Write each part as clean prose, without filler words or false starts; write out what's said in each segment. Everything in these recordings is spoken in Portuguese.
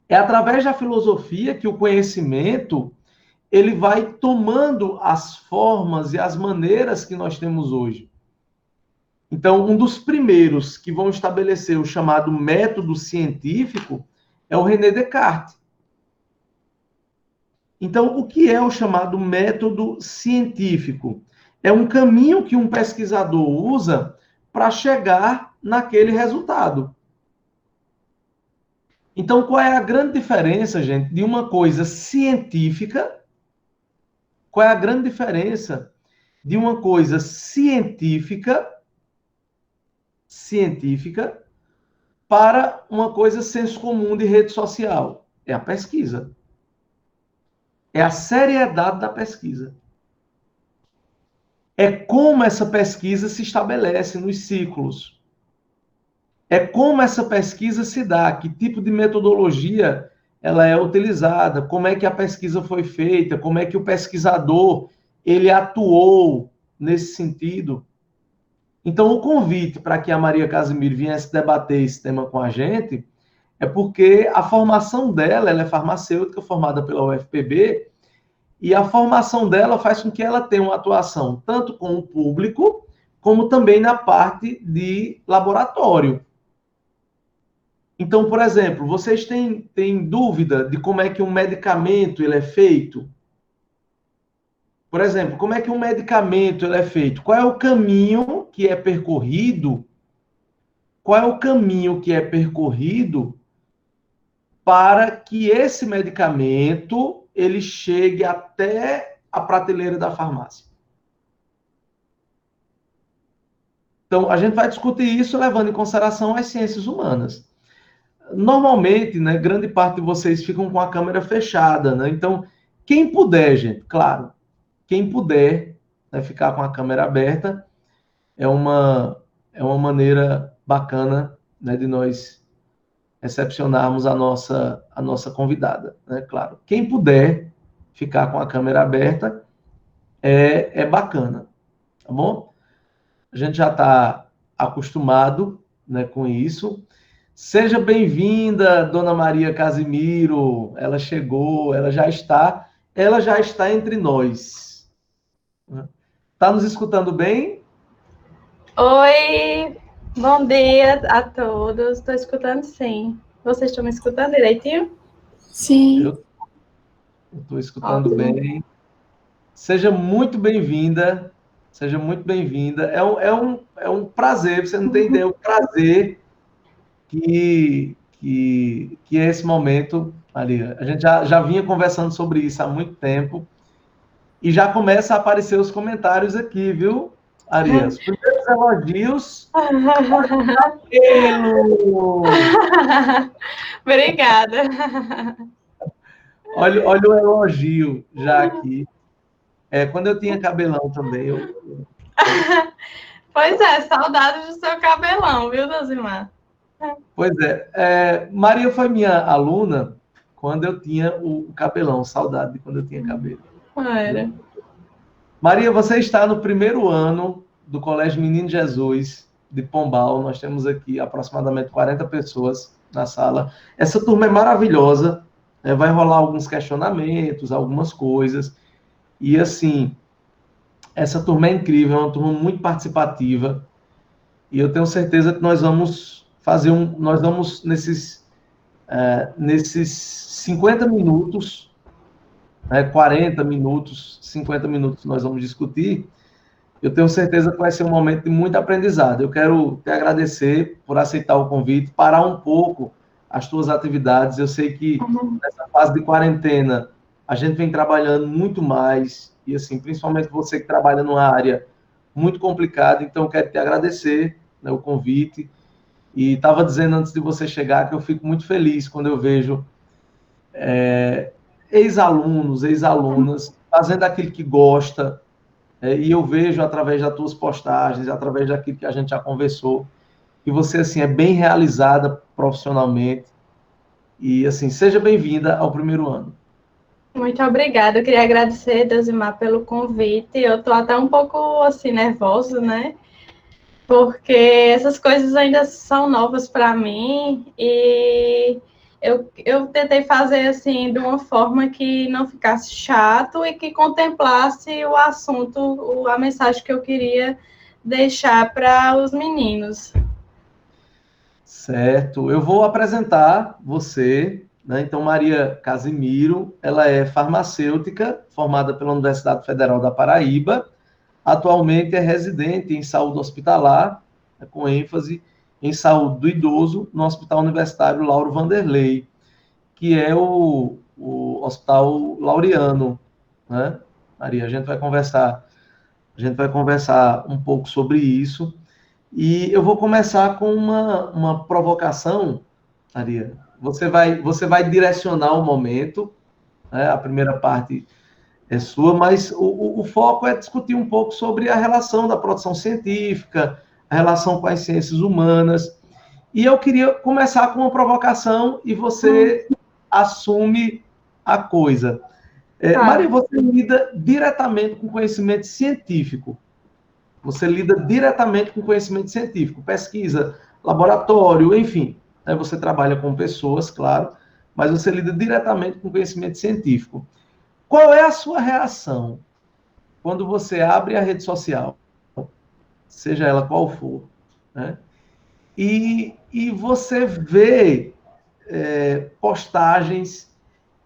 É através da filosofia que o conhecimento ele vai tomando as formas e as maneiras que nós temos hoje. Então, um dos primeiros que vão estabelecer o chamado método científico é o René Descartes. Então, o que é o chamado método científico? É um caminho que um pesquisador usa para chegar naquele resultado. Então, qual é a grande diferença, gente, de uma coisa científica? Qual é a grande diferença de uma coisa científica para uma coisa senso comum de rede social? É a pesquisa. É a seriedade da pesquisa. É como essa pesquisa se estabelece nos ciclos. É como essa pesquisa se dá, que tipo de metodologia ela é utilizada, como é que a pesquisa foi feita, como é que o pesquisador ele atuou nesse sentido. Então, o convite para que a Maria Casimiro viesse debater esse tema com a gente é porque a formação dela, ela é farmacêutica, formada pela UFPB, e a formação dela faz com que ela tenha uma atuação tanto com o público, como também na parte de laboratório. Então, por exemplo, vocês têm dúvida de como é que um medicamento ele é feito? Por exemplo, como é que um medicamento ele é feito? Qual é o caminho que é percorrido? Qual é o caminho que é percorrido para que esse medicamento ele chegue até a prateleira da farmácia? Então, a gente vai discutir isso levando em consideração as ciências humanas. Normalmente, né, grande parte de vocês ficam com a câmera fechada, né? Então, quem puder, gente, claro, quem puder, né, ficar com a câmera aberta, é uma maneira bacana, né, de nós recepcionarmos a nossa convidada, né? Claro. Quem puder ficar com a câmera aberta é bacana, tá bom? A gente já está acostumado, né, com isso. Seja bem-vinda, Dona Maria Casimiro. Ela chegou, ela já está entre nós. Está nos escutando bem? Oi, bom dia a todos. Estou escutando sim. Vocês estão me escutando direitinho? Sim. Eu estou escutando bem. Seja muito bem-vinda. Seja muito bem-vinda. É um prazer, você não tem ideia, o prazer que é esse momento, Maria. A gente já vinha conversando sobre isso há muito tempo e já começa a aparecer os comentários aqui, viu, Maria? Os primeiros elogios. Obrigada. Olha o elogio já aqui. Quando eu tinha cabelão também. Pois é, saudade do seu cabelão, viu, Dozimar? Pois é. Maria foi minha aluna quando eu tinha o cabelão. Saudade de quando eu tinha cabelo. Era. Maria, você está no primeiro ano do Colégio Menino Jesus de Pombal. Nós temos aqui aproximadamente 40 pessoas na sala. Essa turma é maravilhosa. Vai rolar alguns questionamentos, algumas coisas. E, assim, essa turma é incrível, é uma turma muito participativa. E eu tenho certeza que nós vamos fazer nós vamos, nesses 50 minutos, 40 minutos, 50 minutos nós vamos discutir, eu tenho certeza que vai ser um momento de muito aprendizado. Eu quero te agradecer por aceitar o convite, parar um pouco as tuas atividades. Eu sei que nessa fase de quarentena a gente vem trabalhando muito mais, e assim, principalmente você que trabalha numa área muito complicada, então eu quero te agradecer, né, o convite. E estava dizendo antes de você chegar que eu fico muito feliz quando eu vejo ex-alunos, ex-alunas fazendo aquilo que gosta, e eu vejo através das tuas postagens, através daquilo que a gente já conversou, que você assim é bem realizada profissionalmente. E assim, seja bem-vinda ao primeiro ano. Muito obrigada. Eu queria agradecer, Dozimar, pelo convite. Eu estou até um pouco assim nervosa, né? Porque essas coisas ainda são novas para mim e eu tentei fazer assim de uma forma que não ficasse chato e que contemplasse o assunto, a mensagem que eu queria deixar para os meninos. Certo. Eu vou apresentar você, né? Então, Maria Casimiro, ela é farmacêutica, formada pela Universidade Federal da Paraíba. Atualmente é residente em saúde hospitalar, né, com ênfase em saúde do idoso, no Hospital Universitário Lauro Vanderlei, que é o Hospital Laureano, né? Maria, a gente vai conversar um pouco sobre isso. E eu vou começar com uma provocação, Maria. Você vai direcionar o momento, né? A primeira parte é sua, mas o foco é discutir um pouco sobre a relação da produção científica, a relação com as ciências humanas. E eu queria começar com uma provocação e você assume a coisa. Tá. Maria, você lida diretamente com conhecimento científico. Você lida diretamente com conhecimento científico, pesquisa, laboratório, enfim. Né? Você trabalha com pessoas, claro, mas você lida diretamente com conhecimento científico. Qual é a sua reação quando você abre a rede social, seja ela qual for, né? E você vê postagens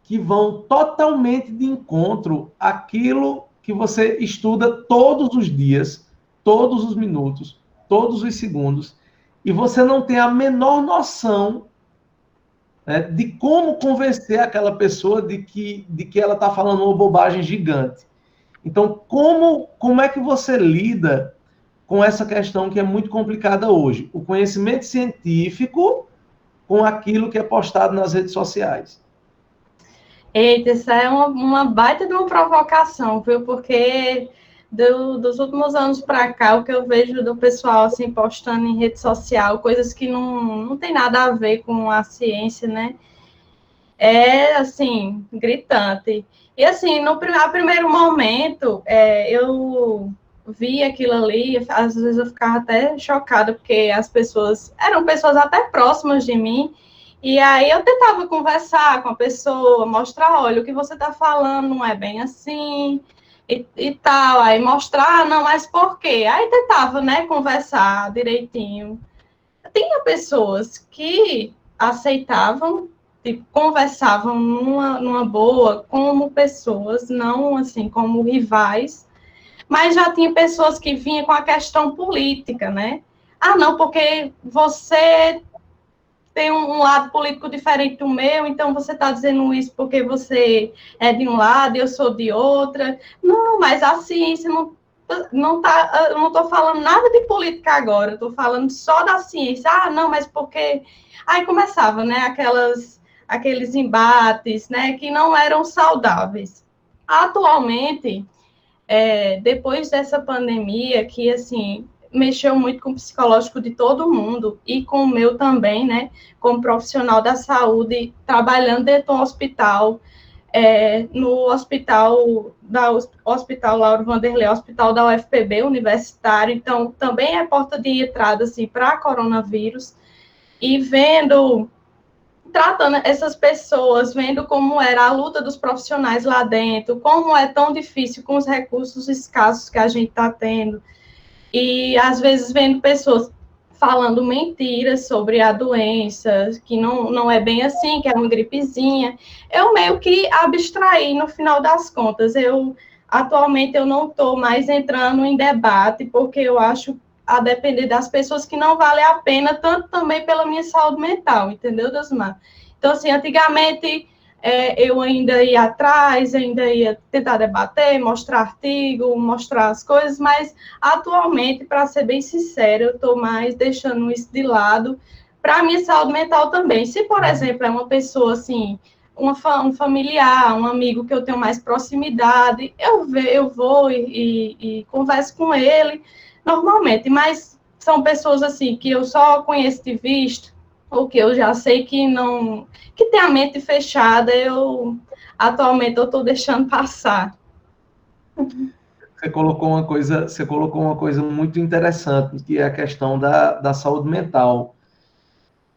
que vão totalmente de encontro àquilo que você estuda todos os dias, todos os minutos, todos os segundos, e você não tem a menor noção, né, de como convencer aquela pessoa de que ela está falando uma bobagem gigante. Então, como é que você lida com essa questão que é muito complicada hoje? O conhecimento científico com aquilo que é postado nas redes sociais. Eita, isso é uma baita de uma provocação, viu? Porque dos últimos anos para cá, o que eu vejo do pessoal assim postando em rede social, coisas que não tem nada a ver com a ciência, né? É assim, gritante. E assim, a primeiro momento, eu vi aquilo ali, às vezes eu ficava até chocada, porque as pessoas eram pessoas até próximas de mim. E aí eu tentava conversar com a pessoa, mostrar, olha, o que você está falando não é bem assim, e tal. Aí mostrar, não, mas por quê? Aí tentava, né, conversar direitinho. Tinha pessoas que aceitavam, tipo, conversavam numa boa, como pessoas, não assim, como rivais, mas já tinha pessoas que vinham com a questão política, né? Ah, não, porque você tem um lado político diferente do meu, então você está dizendo isso porque você é de um lado e eu sou de outra. Não, mas a ciência não tá, eu não estou falando nada de política agora, estou falando só da ciência. Ah, não, mas porque aí começava, né, aqueles embates, né, que não eram saudáveis. Atualmente, depois dessa pandemia, que assim mexeu muito com o psicológico de todo mundo e com o meu também, né, como profissional da saúde, trabalhando dentro do hospital, no Hospital Lauro Vanderlei, Hospital da UFPB, universitário, então também é porta de entrada assim, para coronavírus, e tratando essas pessoas, vendo como era a luta dos profissionais lá dentro, como é tão difícil com os recursos escassos que a gente está tendo, e às vezes vendo pessoas falando mentiras sobre a doença, que não é bem assim, que é uma gripezinha. Eu meio que abstraí no final das contas. Atualmente eu não estou mais entrando em debate, porque eu acho, a depender das pessoas, que não vale a pena, tanto também pela minha saúde mental, entendeu, Dosmar? Então, assim, antigamente eu ainda ia atrás, ainda ia tentar debater, mostrar artigo, mostrar as coisas, mas atualmente, para ser bem sincera, eu estou mais deixando isso de lado para a minha saúde mental também. Se, por exemplo, é uma pessoa assim, um familiar, um amigo que eu tenho mais proximidade, eu vou e converso com ele normalmente, mas são pessoas assim que eu só conheço de vista, ou que eu já sei que não, que tem a mente fechada, atualmente eu estou deixando passar. Você colocou uma coisa muito interessante, que é a questão da saúde mental.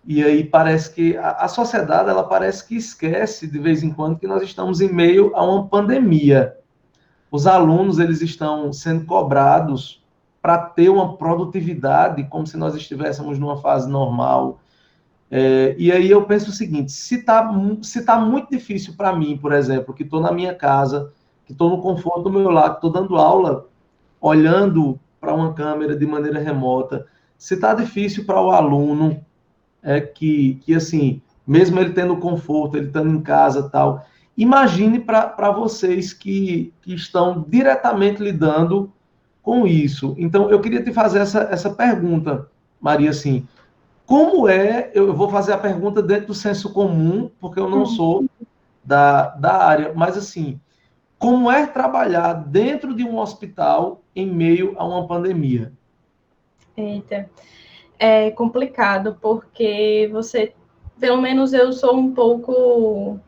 E aí parece que a sociedade, ela parece que esquece de vez em quando que nós estamos em meio a uma pandemia. Os alunos, eles estão sendo cobrados para ter uma produtividade como se nós estivéssemos numa fase normal. E aí eu penso o seguinte, se tá muito difícil para mim, por exemplo, que estou na minha casa, que estou no conforto do meu lar, que estou dando aula, olhando para uma câmera de maneira remota, se está difícil para o aluno, que assim, mesmo ele tendo conforto, ele estando em casa tal, imagine para vocês que estão diretamente lidando com isso. Então, eu queria te fazer essa pergunta, Maria, assim, como eu vou fazer a pergunta dentro do senso comum, porque eu não sou da área, mas assim, como é trabalhar dentro de um hospital em meio a uma pandemia? Eita, é complicado, porque você, pelo menos eu sou um pouco,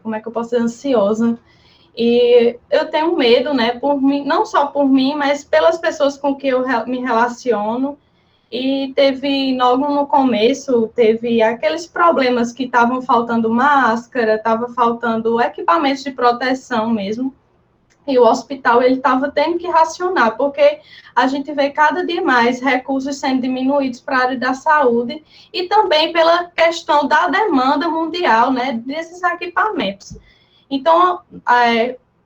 como é que eu posso dizer, ansiosa. E eu tenho medo, né, por mim, não só por mim, mas pelas pessoas com que eu me relaciono. E teve, logo no começo, teve aqueles problemas que estavam faltando máscara, estava faltando equipamentos de proteção mesmo. E o hospital, ele estava tendo que racionar, porque a gente vê cada dia mais recursos sendo diminuídos para a área da saúde e também pela questão da demanda mundial, né, desses equipamentos. Então,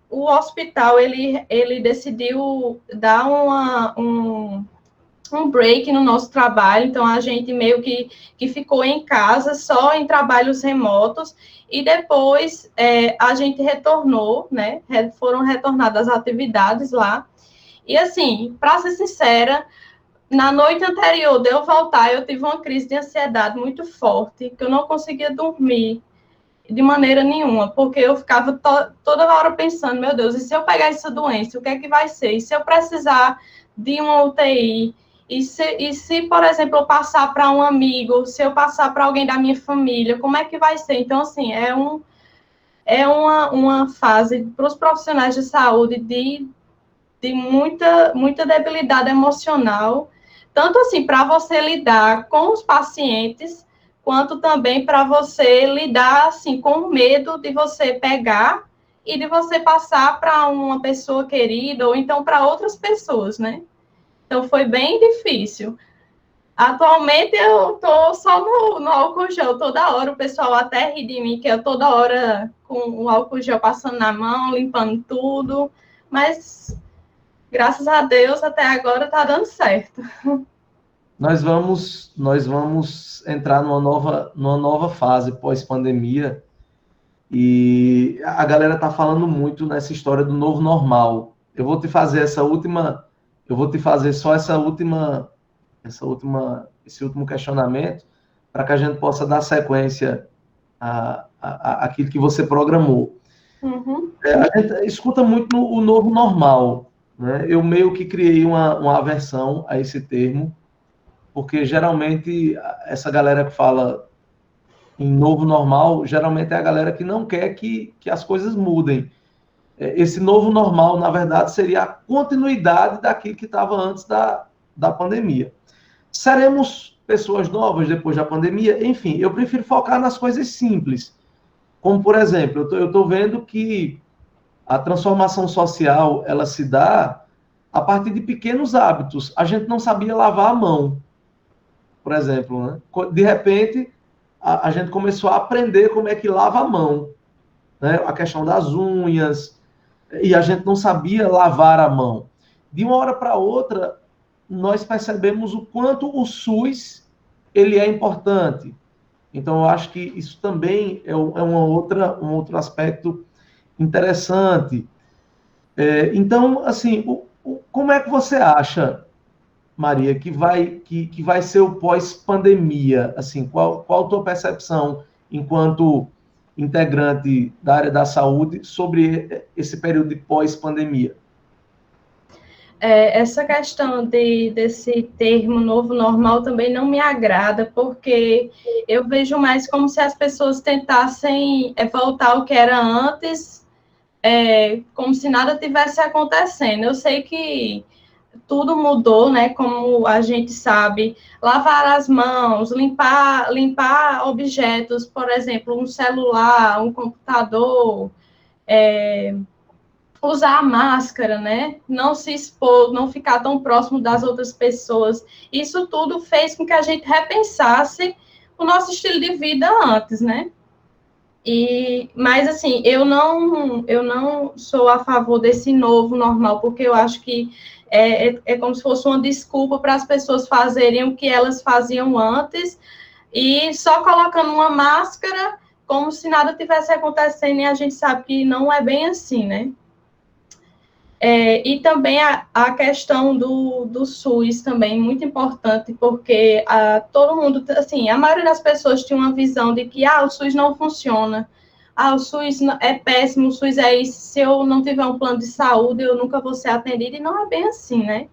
o hospital, ele decidiu dar um break no nosso trabalho, então a gente meio que ficou em casa, só em trabalhos remotos, e depois a gente retornou, né, foram retornadas as atividades lá, e assim, para ser sincera, na noite anterior de eu voltar, eu tive uma crise de ansiedade muito forte, que eu não conseguia dormir de maneira nenhuma, porque eu ficava toda hora pensando, meu Deus, e se eu pegar essa doença, o que é que vai ser? E se eu precisar de uma UTI? E se, por exemplo, eu passar para um amigo, se eu passar para alguém da minha família, como é que vai ser? Então, assim, é uma fase para os profissionais de saúde de muita debilidade emocional, tanto assim para você lidar com os pacientes, quanto também para você lidar assim com o medo de você pegar e de você passar para uma pessoa querida ou então para outras pessoas, né? Então foi bem difícil. Atualmente eu tô só no álcool gel toda hora, o pessoal até ri de mim, que eu toda hora com o álcool gel passando na mão, limpando tudo, mas graças a Deus até agora tá dando certo. Nós vamos entrar numa nova fase pós-pandemia e a galera está falando muito nessa história do novo normal. Eu vou te fazer só esse último questionamento para que a gente possa dar sequência àquilo que você programou. Uhum. A gente escuta muito o novo normal, né? Eu meio que criei uma aversão a esse termo, porque geralmente essa galera que fala em novo normal, geralmente é a galera que não quer que as coisas mudem. Esse novo normal, na verdade, seria a continuidade daquilo que estava antes da pandemia. Seremos pessoas novas depois da pandemia? Enfim, eu prefiro focar nas coisas simples. Como, por exemplo, eu estou vendo que a transformação social, ela se dá a partir de pequenos hábitos. A gente não sabia lavar a mão, por exemplo, né? De repente, a gente começou a aprender como é que lava a mão, né? A questão das unhas, e a gente não sabia lavar a mão. De uma hora para outra, nós percebemos o quanto o SUS ele é importante. Então, eu acho que isso também é um outro aspecto interessante. Então, assim, como é que você acha, Maria, que vai ser o pós-pandemia? Assim, qual a tua percepção enquanto integrante da área da saúde sobre esse período de pós-pandemia? Essa questão desse termo novo normal também não me agrada, porque eu vejo mais como se as pessoas tentassem voltar ao que era antes, como se nada tivesse acontecendo. Eu sei que tudo mudou, né? Como a gente sabe, lavar as mãos, limpar objetos, por exemplo, um celular, um computador, usar a máscara, né? Não se expor, não ficar tão próximo das outras pessoas. Isso tudo fez com que a gente repensasse o nosso estilo de vida antes, né? Mas assim, eu não sou a favor desse novo normal, porque eu acho que é como se fosse uma desculpa para as pessoas fazerem o que elas faziam antes, e só colocando uma máscara, como se nada tivesse acontecendo, e a gente sabe que não é bem assim, né? E também a questão do SUS também, muito importante, porque todo mundo, assim, a maioria das pessoas tinha uma visão de que, o SUS não funciona, o SUS é péssimo, o SUS é isso, se eu não tiver um plano de saúde, eu nunca vou ser atendida, e não é bem assim, né?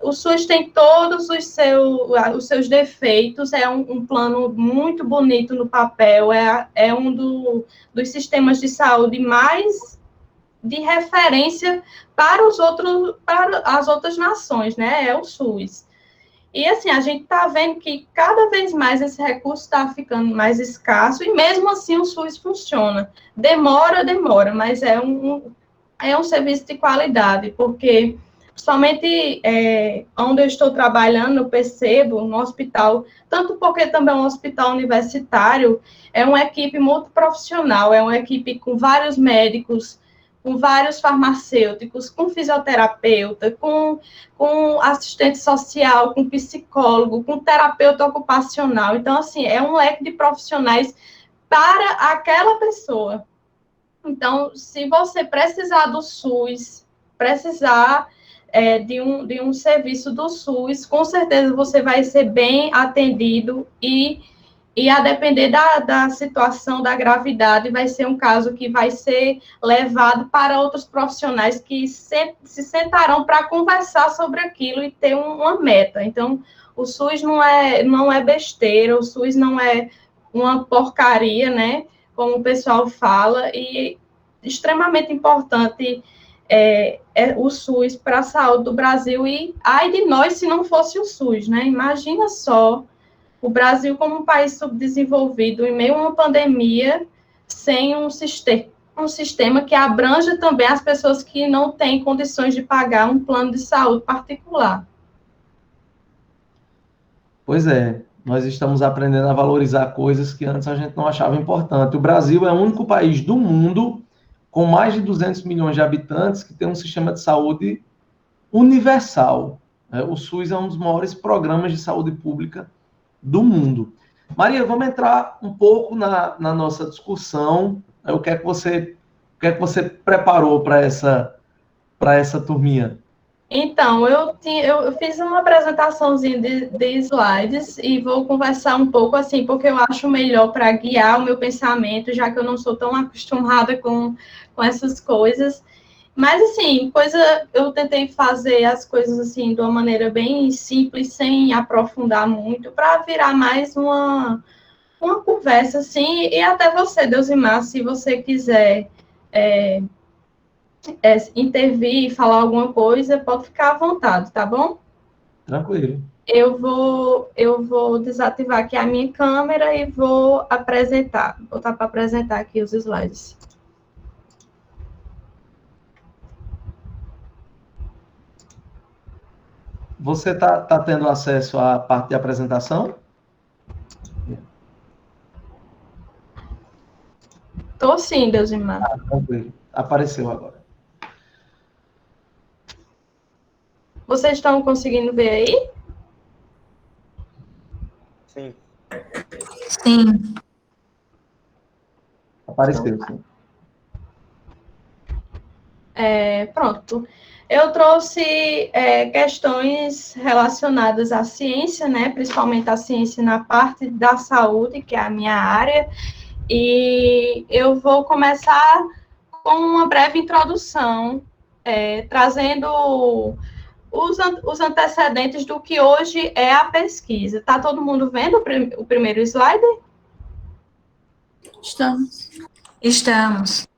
O SUS tem todos os seus defeitos, é um plano muito bonito no papel, é um dos sistemas de saúde mais de referência para as outras nações, né? É o SUS. E assim, a gente está vendo que cada vez mais esse recurso está ficando mais escasso, e mesmo assim o SUS funciona. Demora, mas é um serviço de qualidade, porque somente onde eu estou trabalhando, eu percebo no hospital, tanto porque também é um hospital universitário, é uma equipe multiprofissional, é uma equipe com vários médicos, com vários farmacêuticos, com fisioterapeuta, com assistente social, com psicólogo, com terapeuta ocupacional. Então, assim, é um leque de profissionais para aquela pessoa. Então, se você precisar do SUS, precisar de um serviço do SUS, com certeza você vai ser bem atendido e a depender da situação, da gravidade, vai ser um caso que vai ser levado para outros profissionais que se sentarão para conversar sobre aquilo e ter uma meta. Então, o SUS não é besteira, o SUS não é uma porcaria, né? Como o pessoal fala, e extremamente importante o SUS para a saúde do Brasil, e ai de nós se não fosse o SUS, né? Imagina só o Brasil como um país subdesenvolvido, em meio a uma pandemia, sem um sistema que abranja também as pessoas que não têm condições de pagar um plano de saúde particular. Pois é, nós estamos aprendendo a valorizar coisas que antes a gente não achava importante. O Brasil é o único país do mundo com mais de 200 milhões de habitantes que tem um sistema de saúde universal. O SUS é um dos maiores programas de saúde pública do mundo. Maria, vamos entrar um pouco na nossa discussão. O que é que você preparou para essa turminha? Então, eu fiz uma apresentaçãozinha de slides e vou conversar um pouco assim, porque eu acho melhor para guiar o meu pensamento, já que eu não sou tão acostumada com essas coisas. Mas, assim, eu tentei fazer as coisas, assim, de uma maneira bem simples, sem aprofundar muito, para virar mais uma conversa, assim, e até você, Deusimar, se você quiser intervir e falar alguma coisa, pode ficar à vontade, tá bom? Tranquilo. Eu vou desativar aqui a minha câmera e vou botar para apresentar aqui os slides. Você está tendo acesso à parte de apresentação? Estou sim, Deusimar. Tranquilo. Apareceu agora. Vocês estão conseguindo ver aí? Sim. Sim. Apareceu, sim. Pronto. Eu trouxe questões relacionadas à ciência, né? Principalmente a ciência na parte da saúde, que é a minha área, e eu vou começar com uma breve introdução, trazendo os antecedentes do que hoje é a pesquisa. Está todo mundo vendo o primeiro slide? Estamos.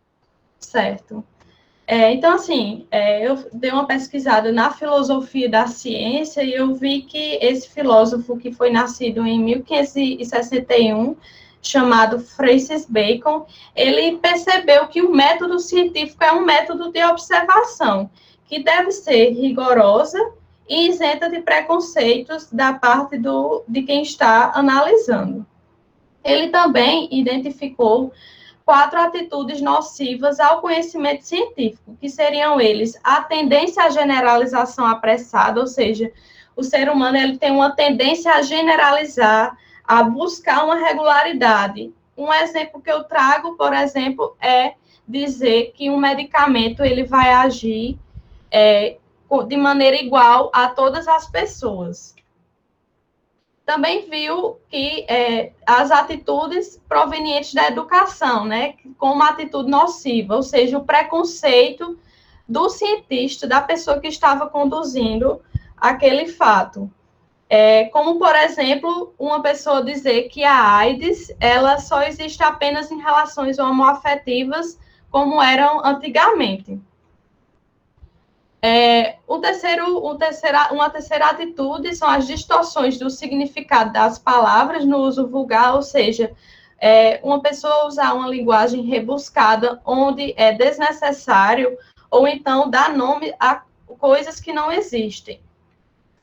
Certo. Então, assim, eu dei uma pesquisada na filosofia da ciência e eu vi que esse filósofo que foi nascido em 1561, chamado Francis Bacon, ele percebeu que o método científico é um método de observação, que deve ser rigorosa e isenta de preconceitos da parte de quem está analisando. Ele também identificou 4 atitudes nocivas ao conhecimento científico, que seriam eles a tendência à generalização apressada, ou seja, o ser humano ele tem uma tendência a generalizar, a buscar uma regularidade. Um exemplo que eu trago, por exemplo, é dizer que um medicamento ele vai agir de maneira igual a todas as pessoas. Também viu que as atitudes provenientes da educação, né, como uma atitude nociva, ou seja, o preconceito do cientista, da pessoa que estava conduzindo aquele fato. Como, por exemplo, uma pessoa dizer que a AIDS, ela só existe apenas em relações homoafetivas, como eram antigamente. Uma terceira atitude são as distorções do significado das palavras no uso vulgar, ou seja, uma pessoa usar uma linguagem rebuscada onde é desnecessário, ou então dar nome a coisas que não existem.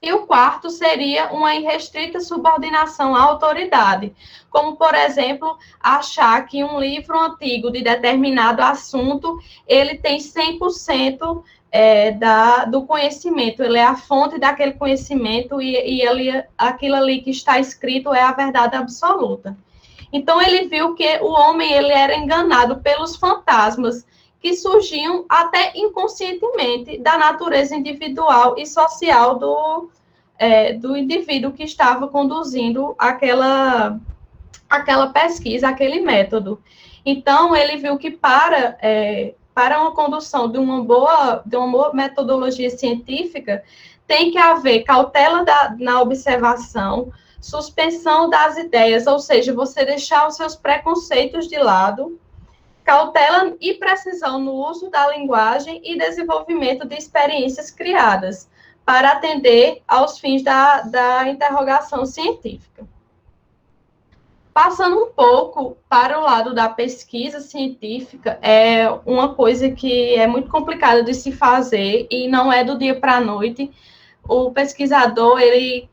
E o quarto seria uma irrestrita subordinação à autoridade, como, por exemplo, achar que um livro antigo de determinado assunto, ele tem 100% do conhecimento, ele é a fonte daquele conhecimento e aquilo ali que está escrito é a verdade absoluta. Então, ele viu que o homem ele era enganado pelos fantasmas que surgiam até inconscientemente da natureza individual e social do indivíduo que estava conduzindo aquela pesquisa, aquele método. Então, ele viu que para uma condução de uma boa metodologia científica, tem que haver cautela na observação, suspensão das ideias, ou seja, você deixar os seus preconceitos de lado, cautela e precisão no uso da linguagem e desenvolvimento de experiências criadas para atender aos fins da interrogação científica. Passando um pouco para o lado da pesquisa científica, é uma coisa que é muito complicada de se fazer e não é do dia para a noite. O pesquisador,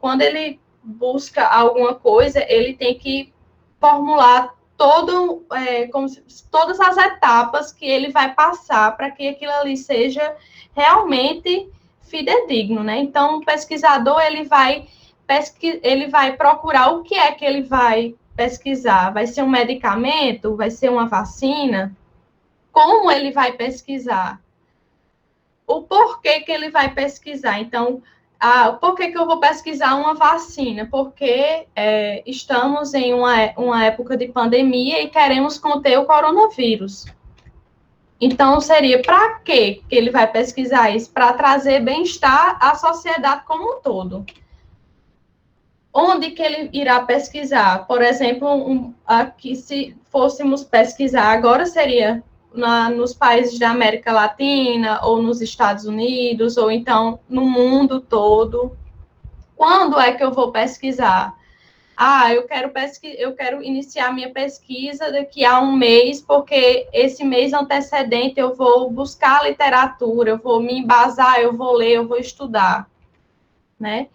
quando ele busca alguma coisa, ele tem que formular todas as etapas que ele vai passar para que aquilo ali seja realmente fidedigno, né? Então, o pesquisador, ele vai procurar o que é que ele vai pesquisar. Vai ser um medicamento? Vai ser uma vacina? Como ele vai pesquisar? O porquê que ele vai pesquisar? Então, por que eu vou pesquisar uma vacina? Porque estamos em uma época de pandemia e queremos conter o coronavírus. Então, seria para que ele vai pesquisar isso? Para trazer bem-estar à sociedade como um todo. Onde que ele irá pesquisar? Por exemplo, aqui, se fôssemos pesquisar agora, seria nos países da América Latina, ou nos Estados Unidos, ou então no mundo todo. Quando é que eu vou pesquisar? Eu quero iniciar minha pesquisa daqui a um mês, porque esse mês antecedente eu vou buscar literatura, eu vou me embasar, eu vou ler, eu vou estudar, né?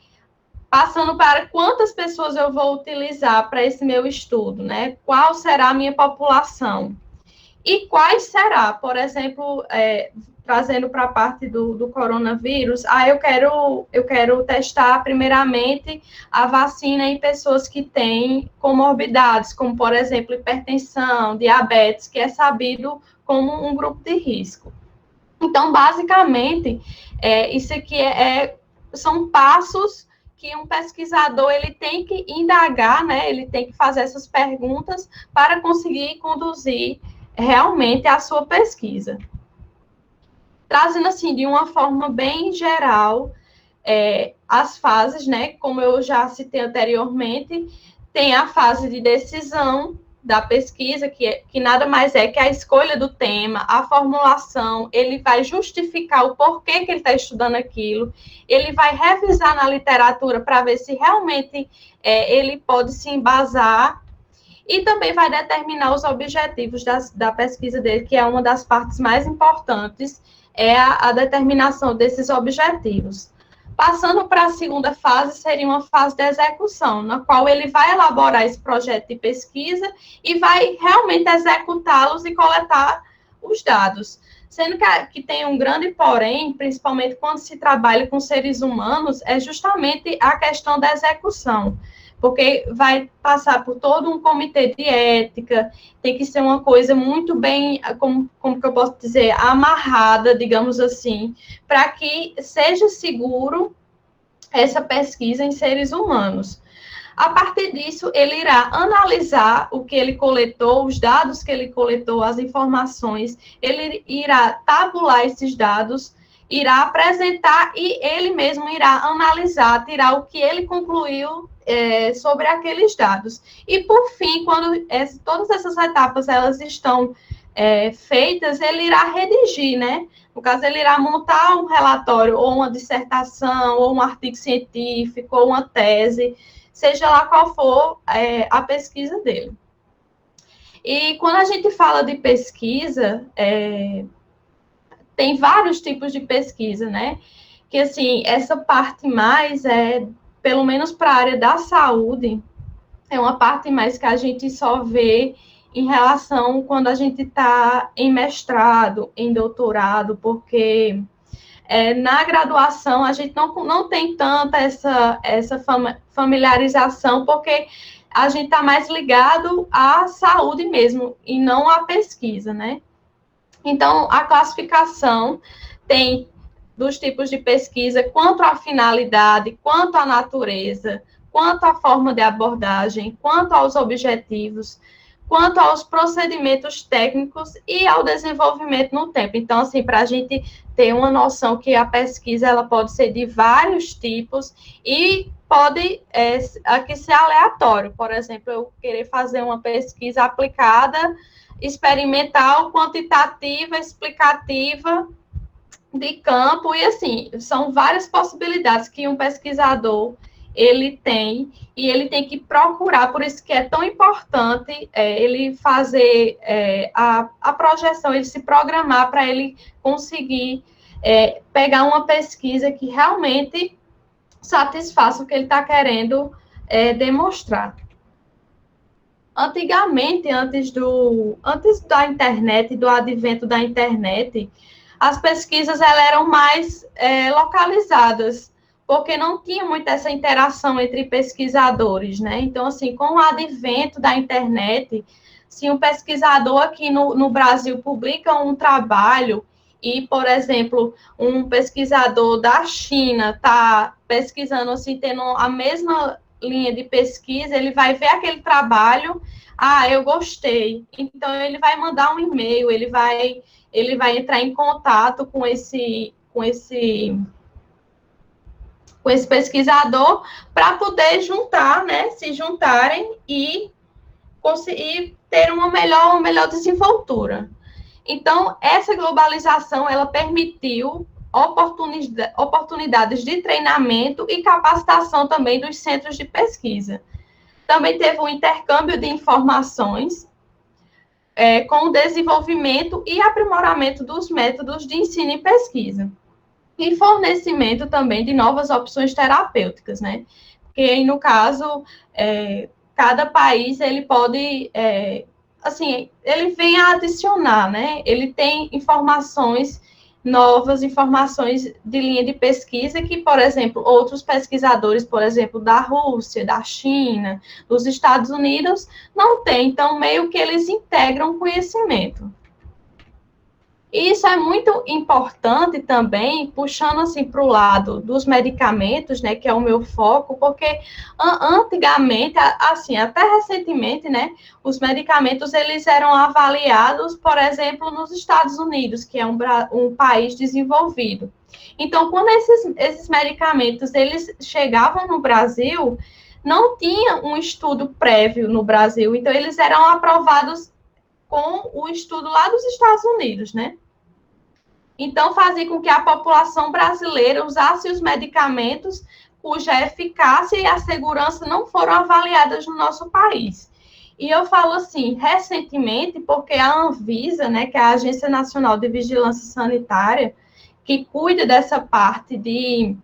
Passando para quantas pessoas eu vou utilizar para esse meu estudo, né? Qual será a minha população? E quais será? Por exemplo, trazendo para a parte do coronavírus, eu quero testar primeiramente a vacina em pessoas que têm comorbidades, como, por exemplo, hipertensão, diabetes, que é sabido como um grupo de risco. Então, basicamente, isso aqui são passos que um pesquisador ele tem que indagar, né? Ele tem que fazer essas perguntas para conseguir conduzir realmente a sua pesquisa. Trazendo, assim, de uma forma bem geral, as fases, né? Como eu já citei anteriormente, tem a fase de decisão, da pesquisa, que nada mais é que a escolha do tema, a formulação, ele vai justificar o porquê que ele está estudando aquilo, ele vai revisar na literatura para ver se realmente ele pode se embasar, e também vai determinar os objetivos da pesquisa dele, que é uma das partes mais importantes, é a determinação desses objetivos. Passando para a segunda fase, seria uma fase de execução, na qual ele vai elaborar esse projeto de pesquisa e vai realmente executá-los e coletar os dados. Sendo que tem um grande porém, principalmente quando se trabalha com seres humanos, é justamente a questão da execução, porque vai passar por todo um comitê de ética, tem que ser uma coisa muito bem, como que eu posso dizer, amarrada, digamos assim, para que seja seguro essa pesquisa em seres humanos. A partir disso, ele irá analisar o que ele coletou, os dados que ele coletou, as informações, ele irá tabular esses dados, irá apresentar e ele mesmo irá analisar, tirar o que ele concluiu sobre aqueles dados. E, por fim, quando todas essas etapas elas estão feitas, ele irá redigir, né? No caso, ele irá montar um relatório, ou uma dissertação, ou um artigo científico, ou uma tese, seja lá qual for a pesquisa dele. E quando a gente fala de pesquisa, tem vários tipos de pesquisa, né? Que, assim, essa parte mais pelo menos para a área da saúde, é uma parte mais que a gente só vê em relação quando a gente está em mestrado, em doutorado, porque na graduação a gente não tem tanta essa familiarização, porque a gente está mais ligado à saúde mesmo, e não à pesquisa, né? Então, a classificação tem dos tipos de pesquisa, quanto à finalidade, quanto à natureza, quanto à forma de abordagem, quanto aos objetivos, quanto aos procedimentos técnicos e ao desenvolvimento no tempo. Então, assim, para a gente ter uma noção que a pesquisa ela pode ser de vários tipos e pode aqui ser aleatório. Por exemplo, eu querer fazer uma pesquisa aplicada, experimental, quantitativa, explicativa, de campo, e assim, são várias possibilidades que um pesquisador ele tem, e ele tem que procurar, por isso que é tão importante ele fazer a projeção, ele se programar para ele conseguir pegar uma pesquisa que realmente satisfaça o que ele está querendo demonstrar. Antigamente, antes da internet, do advento da internet, as pesquisas elas eram mais localizadas, porque não tinha muito essa interação entre pesquisadores, né? Então, assim, com o advento da internet, se um pesquisador aqui no Brasil publica um trabalho e, por exemplo, um pesquisador da China está pesquisando, assim, tendo a mesma linha de pesquisa, ele vai ver aquele trabalho, eu gostei, então ele vai mandar um e-mail, ele vai entrar em contato com esse pesquisador para poder juntar, né, se juntarem e conseguir ter uma melhor desenvoltura. Então, essa globalização, ela permitiu oportunidades de treinamento e capacitação também dos centros de pesquisa. Também teve um intercâmbio de informações com o desenvolvimento e aprimoramento dos métodos de ensino e pesquisa. E fornecimento também de novas opções terapêuticas, né? Porque, no caso, cada país, ele pode, assim, ele vem a adicionar, né? Ele tem informações novas, informações de linha de pesquisa que, por exemplo, outros pesquisadores, por exemplo, da Rússia, da China, dos Estados Unidos, não têm. Então, meio que eles integram conhecimento. E isso é muito importante também, puxando assim para o lado dos medicamentos, né, que é o meu foco, porque antigamente, assim, até recentemente, né, os medicamentos eles eram avaliados, por exemplo, nos Estados Unidos, que é um país desenvolvido. Então, quando esses medicamentos eles chegavam no Brasil, não tinha um estudo prévio no Brasil, então eles eram aprovados com o estudo lá dos Estados Unidos, né? Então, fazia com que a população brasileira usasse os medicamentos cuja eficácia e a segurança não foram avaliadas no nosso país. E eu falo assim, recentemente, porque a Anvisa, né, que é a Agência Nacional de Vigilância Sanitária, que cuida dessa parte de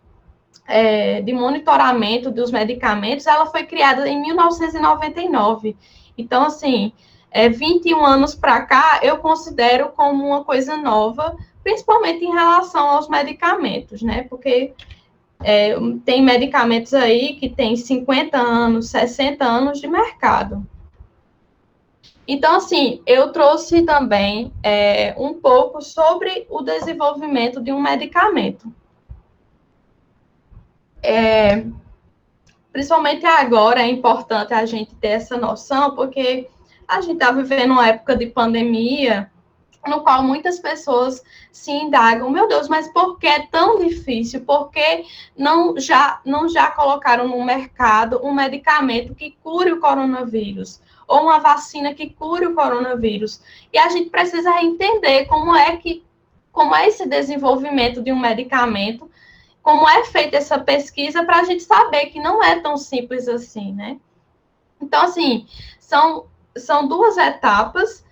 monitoramento dos medicamentos, ela foi criada em 1999. Então, assim, 21 anos para cá, eu considero como uma coisa nova, principalmente em relação aos medicamentos, né? Porque tem medicamentos aí que tem 50 anos, 60 anos de mercado. Então, assim, eu trouxe também um pouco sobre o desenvolvimento de um medicamento. Principalmente agora é importante a gente ter essa noção, porque a gente está vivendo uma época de pandemia, no qual muitas pessoas se indagam, meu Deus, mas por que é tão difícil? Por que não já colocaram no mercado um medicamento que cure o coronavírus? Ou uma vacina que cure o coronavírus? E a gente precisa entender como é esse desenvolvimento de um medicamento, como é feita essa pesquisa, para a gente saber que não é tão simples assim, né? Então, assim, são duas etapas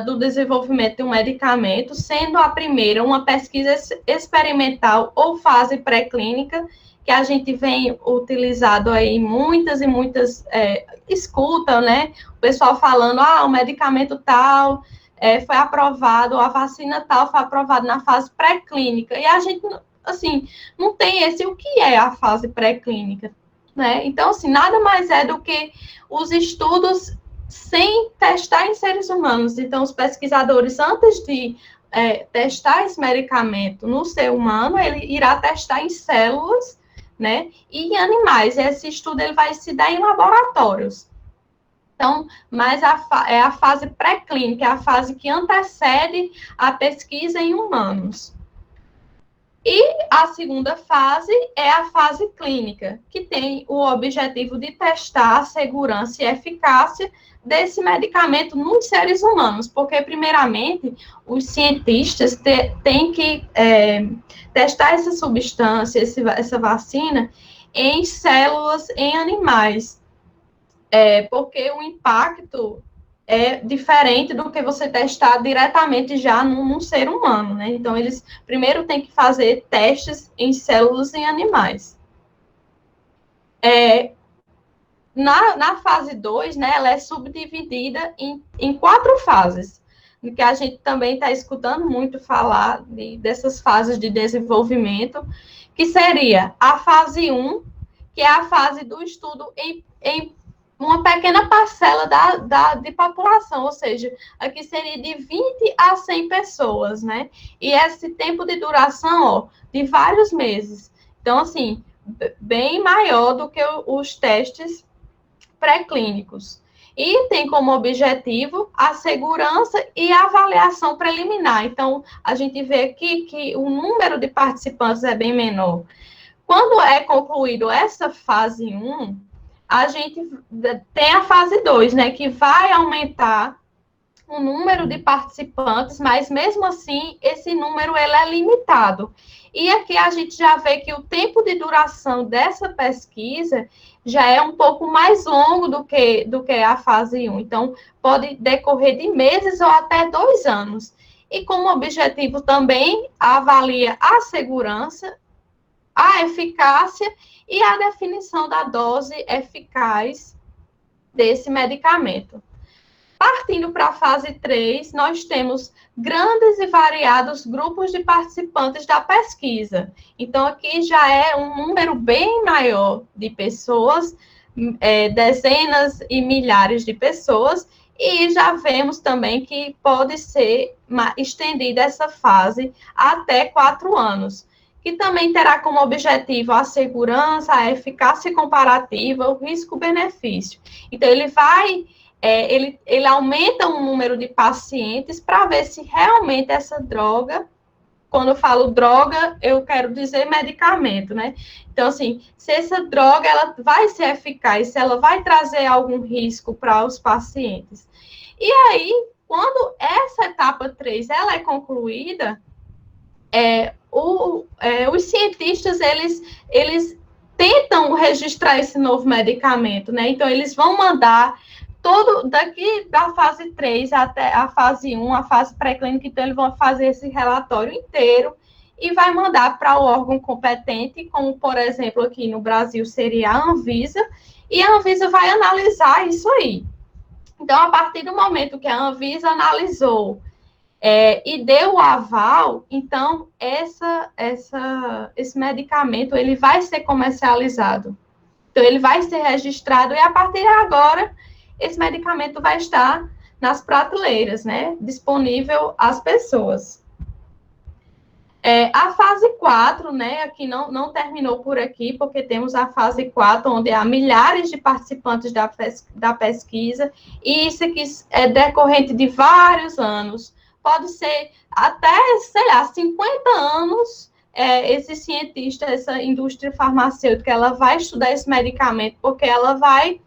do desenvolvimento de um medicamento, sendo a primeira uma pesquisa experimental ou fase pré-clínica, que a gente vem utilizado aí muitas e muitas escutam, né? O pessoal falando, o medicamento tal foi aprovado, ou a vacina tal foi aprovada na fase pré-clínica. E a gente, assim, não tem o que é a fase pré-clínica, né? Então, assim, nada mais é do que os estudos sem testar em seres humanos. Então, os pesquisadores, antes de testar esse medicamento no ser humano, ele irá testar em células, né, e em animais. Esse estudo ele vai se dar em laboratórios. Então, mas é a fase pré-clínica, é a fase que antecede a pesquisa em humanos. E a segunda fase é a fase clínica, que tem o objetivo de testar a segurança e eficácia desse medicamento nos seres humanos, porque, primeiramente, os cientistas têm que testar essa substância, essa vacina, em células, em animais, porque o impacto é diferente do que você testar diretamente já num ser humano, né? Então, eles primeiro têm que fazer testes em células em animais. Na fase 2, né, ela é subdividida em 4 fases, que a gente também está escutando muito falar dessas fases de desenvolvimento, que seria a fase 1, que é a fase do estudo em uma pequena parcela de população, ou seja, aqui seria de 20 a 100 pessoas, né? E esse tempo de duração, de vários meses. Então, assim, bem maior do que os testes pré-clínicos. E tem como objetivo a segurança e a avaliação preliminar. Então, a gente vê aqui que o número de participantes é bem menor. Quando é concluído essa fase 1, a gente tem a fase 2, né, que vai aumentar o número de participantes, mas mesmo assim, esse número ele é limitado. E aqui a gente já vê que o tempo de duração dessa pesquisa já é um pouco mais longo do que a fase 1. Então, pode decorrer de meses ou até 2 anos. E como objetivo também avalia a segurança, a eficácia e a definição da dose eficaz desse medicamento. Partindo para a fase 3, nós temos grandes e variados grupos de participantes da pesquisa. Então, aqui já é um número bem maior de pessoas, dezenas e milhares de pessoas, e já vemos também que pode ser estendida essa fase até 4 anos, que também terá como objetivo a segurança, a eficácia comparativa, o risco-benefício. Então, ele vai... ele aumenta o número de pacientes para ver se realmente essa droga quando eu falo droga, eu quero dizer medicamento, né? Então, assim, se essa droga ela vai ser eficaz, se ela vai trazer algum risco para os pacientes. E aí, quando essa etapa 3 ela é concluída, os cientistas, eles tentam registrar esse novo medicamento, né? Então, eles vão mandar todo, daqui da fase 3 até a fase 1, a fase pré-clínica, então, eles vão fazer esse relatório inteiro e vai mandar para o órgão competente, como, por exemplo, aqui no Brasil seria a Anvisa, e a Anvisa vai analisar isso aí. Então, a partir do momento que a Anvisa analisou e deu o aval, então, esse medicamento, ele vai ser comercializado. Então, ele vai ser registrado, e a partir de agora, esse medicamento vai estar nas prateleiras, né? Disponível às pessoas. A fase 4, né? Aqui não terminou por aqui, porque temos a fase 4, onde há milhares de participantes da pesquisa, e isso aqui é decorrente de vários anos. Pode ser até, sei lá, 50 anos, esse cientista, essa indústria farmacêutica, ela vai estudar esse medicamento, porque ela vai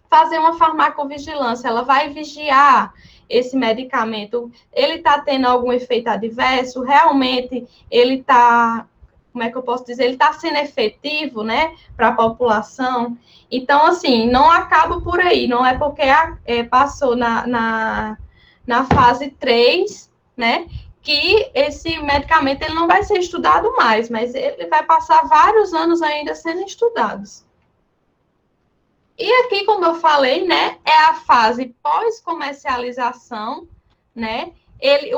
fazer uma farmacovigilância, ela vai vigiar esse medicamento, ele está tendo algum efeito adverso, realmente ele está, como é que eu posso dizer, ele está sendo efetivo, né, para a população. Então, assim, não acaba por aí, não é porque passou na fase 3, né, que esse medicamento ele não vai ser estudado mais, mas ele vai passar vários anos ainda sendo estudados. E aqui, como eu falei, né, é a fase pós-comercialização, né,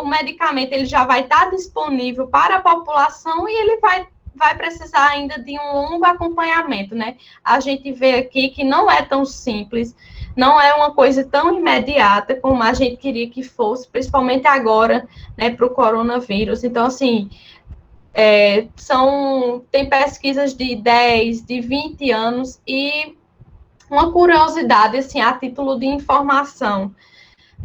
o medicamento ele já vai estar disponível para a população e ele vai precisar ainda de um longo acompanhamento, né. A gente vê aqui que não é tão simples, não é uma coisa tão imediata como a gente queria que fosse, principalmente agora, né, para o coronavírus. Então, assim, tem pesquisas de 10, de 20 anos, e uma curiosidade, assim, a título de informação,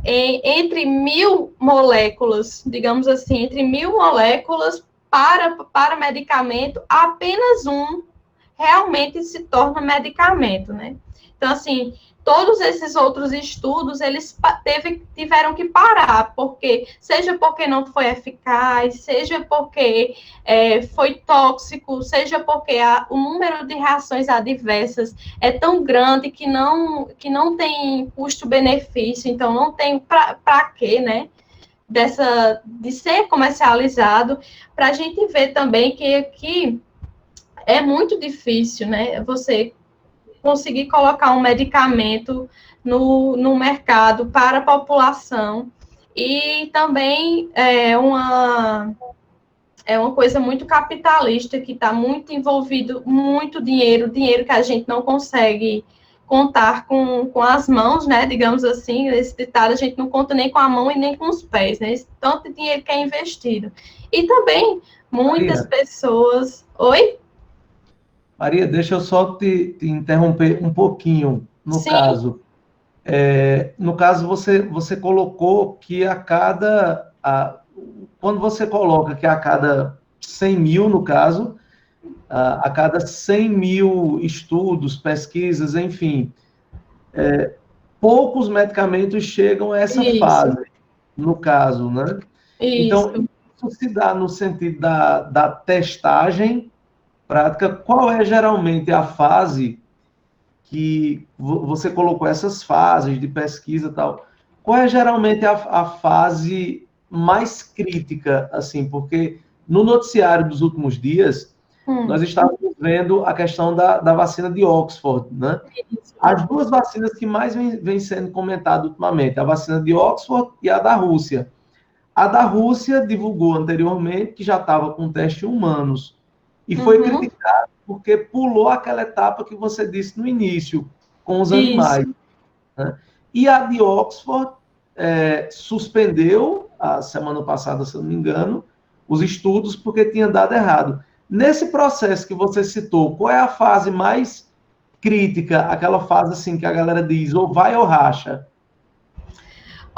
entre 1.000 moléculas, digamos assim, entre 1.000 moléculas para medicamento, apenas um realmente se torna medicamento, né? Então, assim, todos esses outros estudos, eles tiveram que parar, seja porque não foi eficaz, seja porque foi tóxico, seja porque o número de reações adversas é tão grande que não tem custo-benefício, então não tem para quê, né? De ser comercializado, para a gente ver também que aqui é muito difícil, né? Você conseguir colocar um medicamento no mercado para a população, e também é uma coisa muito capitalista, que está muito envolvido, muito dinheiro que a gente não consegue contar com as mãos, né, digamos assim, esse ditado, a gente não conta nem com a mão e nem com os pés, né, esse tanto de dinheiro que é investido. E também, muitas pessoas... Oi? Maria, deixa eu só te interromper um pouquinho. No Sim. caso, você colocou que quando você coloca que a cada 100 mil, no caso, a cada 100 mil estudos, pesquisas, enfim, poucos medicamentos chegam a essa fase, no caso, né? Isso. Então, isso se dá no sentido da testagem prática. Qual é geralmente a fase que você colocou essas fases de pesquisa e tal? Qual é geralmente a fase mais crítica, assim? Porque no noticiário dos últimos dias, nós estávamos vendo a questão da vacina de Oxford, né? As duas vacinas que mais vem sendo comentadas ultimamente, a vacina de Oxford e a da Rússia. A da Rússia divulgou anteriormente que já estava com teste em humanos, e foi criticado porque pulou aquela etapa que você disse no início, com os animais. Né? E a de Oxford suspendeu, a semana passada, se eu não me engano, os estudos porque tinha dado errado. Nesse processo que você citou, qual é a fase mais crítica, aquela fase assim que a galera diz, ou vai ou racha?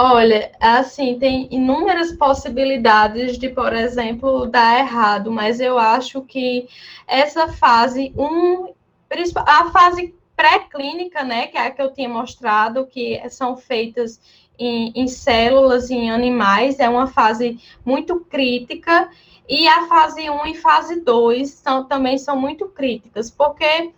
Olha, assim, tem inúmeras possibilidades de, por exemplo, dar errado, mas eu acho que essa fase a fase pré-clínica, né, que é a que eu tinha mostrado, que são feitas em células, em animais, é uma fase muito crítica, e a fase 1 e fase 2 também são muito críticas, porque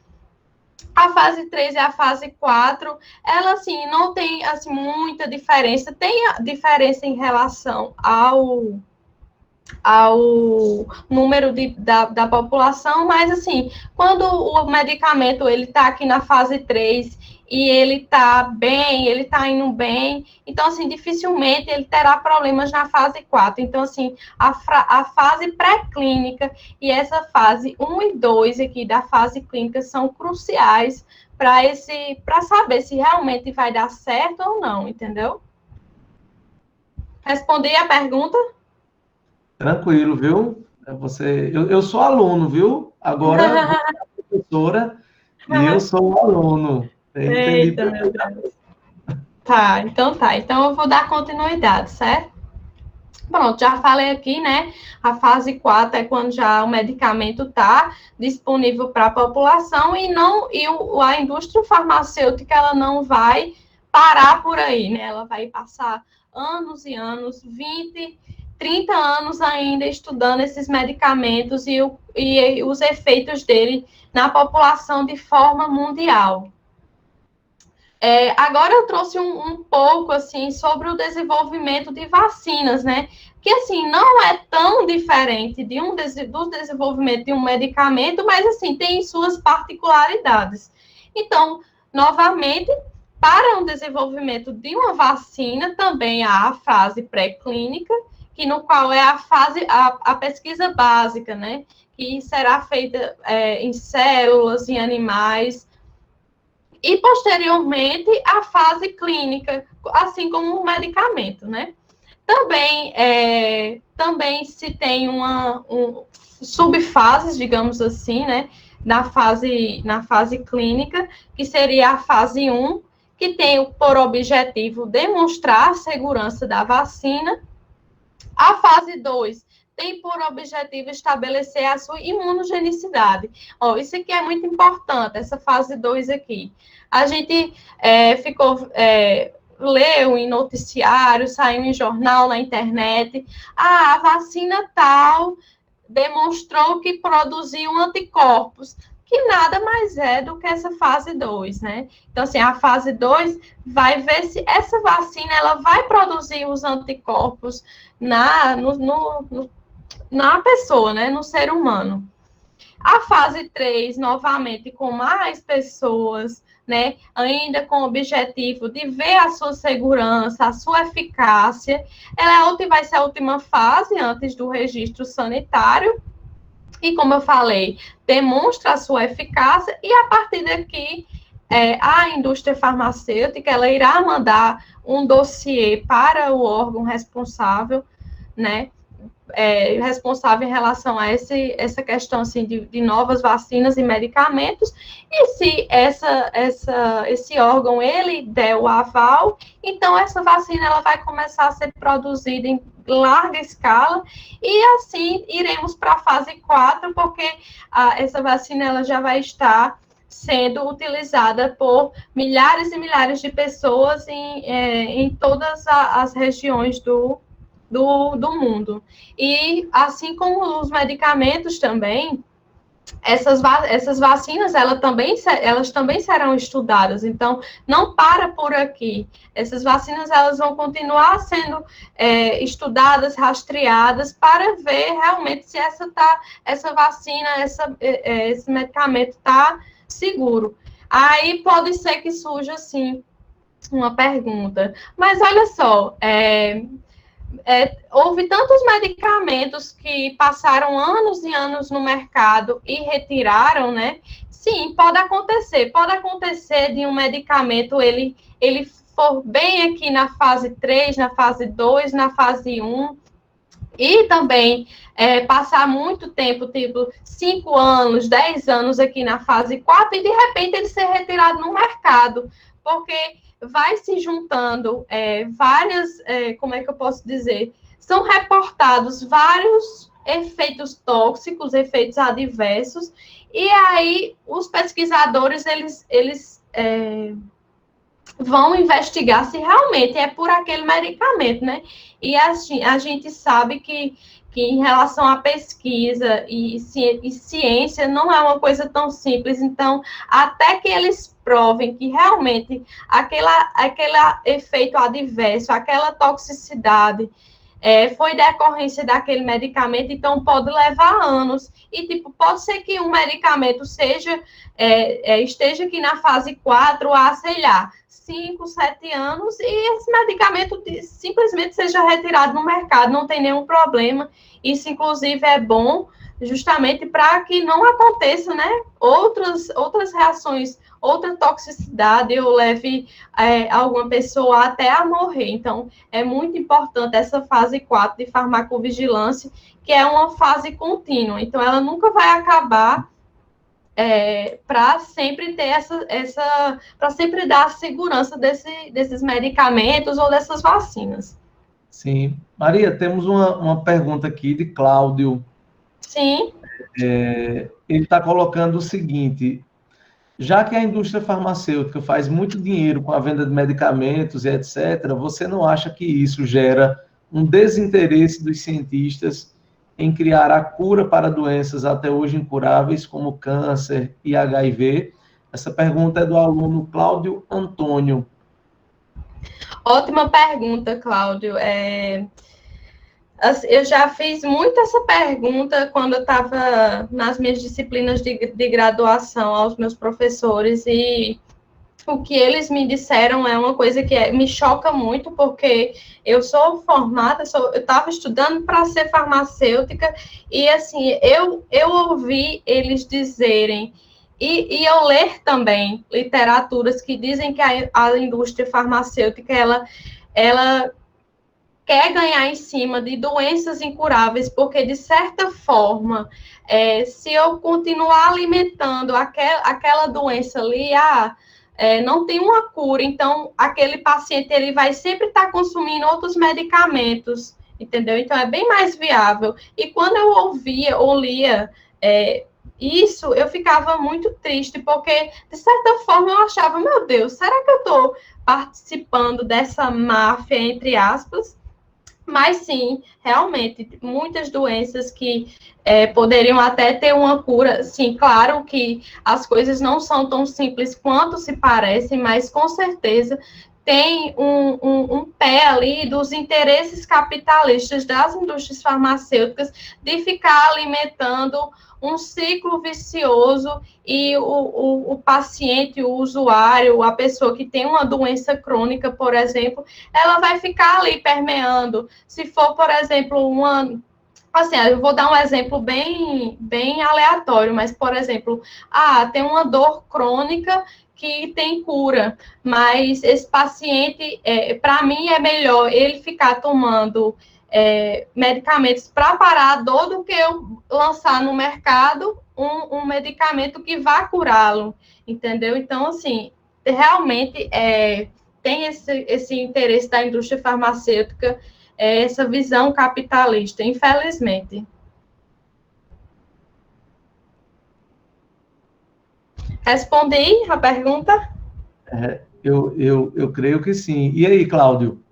a fase 3 e a fase 4, ela, assim, não tem, assim, muita diferença. Tem a diferença em relação ao número da população, mas, assim, quando o medicamento, ele está aqui na fase 3 e ele está bem, ele está indo bem, então, assim, dificilmente ele terá problemas na fase 4. Então, assim, a fase pré-clínica e essa fase 1 e 2 aqui da fase clínica são cruciais para saber se realmente vai dar certo ou não, entendeu? Respondi a pergunta? Tranquilo, viu? Eu sou aluno, viu? Agora, você é professora e eu sou aluno. Eu entendi Eita, meu Deus. Tá, então tá. Então eu vou dar continuidade, certo? Pronto, já falei aqui, né? A fase 4 é quando já o medicamento está disponível para a população a indústria farmacêutica ela não vai parar por aí, né? Ela vai passar anos e anos, 20, 30 anos ainda estudando esses medicamentos e os efeitos dele na população de forma mundial. Agora eu trouxe um pouco, assim, sobre o desenvolvimento de vacinas, né? Que, assim, não é tão diferente do desenvolvimento de um medicamento, mas, assim, tem suas particularidades. Então, novamente, para o desenvolvimento de uma vacina, também há a fase pré-clínica, no qual é a pesquisa básica, né? Que será feita em células, em animais, e, posteriormente, a fase clínica, assim como o medicamento, né? Também se tem subfases, digamos assim, né? Na fase clínica, que seria a fase 1, que tem por objetivo demonstrar a segurança da vacina. A fase 2 tem por objetivo estabelecer a sua imunogenicidade. Isso aqui é muito importante, essa fase 2 aqui. A gente leu em noticiário, saiu em jornal, na internet, a vacina tal demonstrou que produziu anticorpos, que nada mais é do que essa fase 2, né? Então, assim, a fase 2 vai ver se essa vacina ela vai produzir os anticorpos na pessoa, né? No ser humano. A fase 3, novamente, com mais pessoas, né? Ainda com o objetivo de ver a sua segurança, a sua eficácia. Vai ser a última fase antes do registro sanitário. E, como eu falei, demonstra a sua eficácia e, a partir daqui, a indústria farmacêutica ela irá mandar um dossiê para o órgão responsável, né? Responsável em relação a essa questão assim, de novas vacinas e medicamentos, e se esse órgão ele der o aval, então essa vacina ela vai começar a ser produzida em larga escala, e assim iremos para a fase 4, porque essa vacina ela já vai estar sendo utilizada por milhares e milhares de pessoas em todas as regiões do mundo. E, assim como os medicamentos também, essas vacinas, elas também serão estudadas. Então, não para por aqui. Essas vacinas, elas vão continuar sendo estudadas, rastreadas, para ver realmente se essa vacina, esse medicamento está seguro. Aí pode ser que surja, assim, uma pergunta. Mas, olha só, houve tantos medicamentos que passaram anos e anos no mercado e retiraram, né? Sim, pode acontecer. Pode acontecer de um medicamento, ele for bem aqui na fase 3, na fase 2, na fase 1, e também passar muito tempo, tipo 5 anos, 10 anos aqui na fase 4, e de repente ele ser retirado no mercado, porque vai se juntando como é que eu posso dizer? São reportados vários efeitos tóxicos, efeitos adversos, e aí os pesquisadores, eles vão investigar se realmente é por aquele medicamento, né? E assim, a gente sabe que em relação à pesquisa e ciência não é uma coisa tão simples, então, até que eles provem que realmente aquele efeito adverso, aquela toxicidade foi decorrência daquele medicamento, então pode levar anos. E, tipo, pode ser que um medicamento esteja aqui na fase 4 há, sei lá, 5, 7 anos, e esse medicamento simplesmente seja retirado no mercado, não tem nenhum problema. Isso, inclusive, é bom justamente para que não aconteça, né, outras reações, outra toxicidade, ou leve alguma pessoa até a morrer. Então, é muito importante essa fase 4 de farmacovigilância, que é uma fase contínua. Então, ela nunca vai acabar para sempre ter para sempre dar a segurança desses medicamentos ou dessas vacinas. Sim. Maria, temos uma pergunta aqui de Cláudio. Sim. Ele está colocando o seguinte: já que a indústria farmacêutica faz muito dinheiro com a venda de medicamentos e etc., você não acha que isso gera um desinteresse dos cientistas em criar a cura para doenças até hoje incuráveis, como câncer e HIV? Essa pergunta é do aluno Cláudio Antônio. Ótima pergunta, Cláudio. Eu já fiz muito essa pergunta quando eu estava nas minhas disciplinas de graduação aos meus professores, e o que eles me disseram é uma coisa que me choca muito, porque eu sou formada, eu estava estudando para ser farmacêutica, e assim, eu ouvi eles dizerem, e eu ler também literaturas que dizem que a indústria farmacêutica, ela quer ganhar em cima de doenças incuráveis, porque, de certa forma, se eu continuar alimentando aquela doença ali, não tem uma cura, então aquele paciente ele vai sempre estar consumindo outros medicamentos, entendeu? Então é bem mais viável. E quando eu ouvia ou lia isso, eu ficava muito triste, porque de certa forma eu achava, meu Deus, será que eu estou participando dessa máfia, entre aspas? Mas sim, realmente, muitas doenças que poderiam até ter uma cura. Sim, claro que as coisas não são tão simples quanto se parecem, mas com certeza tem um pé ali dos interesses capitalistas das indústrias farmacêuticas de ficar alimentando um ciclo vicioso, e o paciente, o usuário, a pessoa que tem uma doença crônica, por exemplo, ela vai ficar ali permeando. Se for, por exemplo, assim, eu vou dar um exemplo bem, bem aleatório, mas, por exemplo, tem uma dor crônica que tem cura, mas esse paciente, para mim, é melhor ele ficar tomando medicamentos para parar a dor do que eu lançar no mercado um medicamento que vá curá-lo, entendeu? Então, assim, realmente tem esse interesse da indústria farmacêutica, essa visão capitalista, infelizmente. Respondi a pergunta? Eu creio que sim. E aí, Cláudio?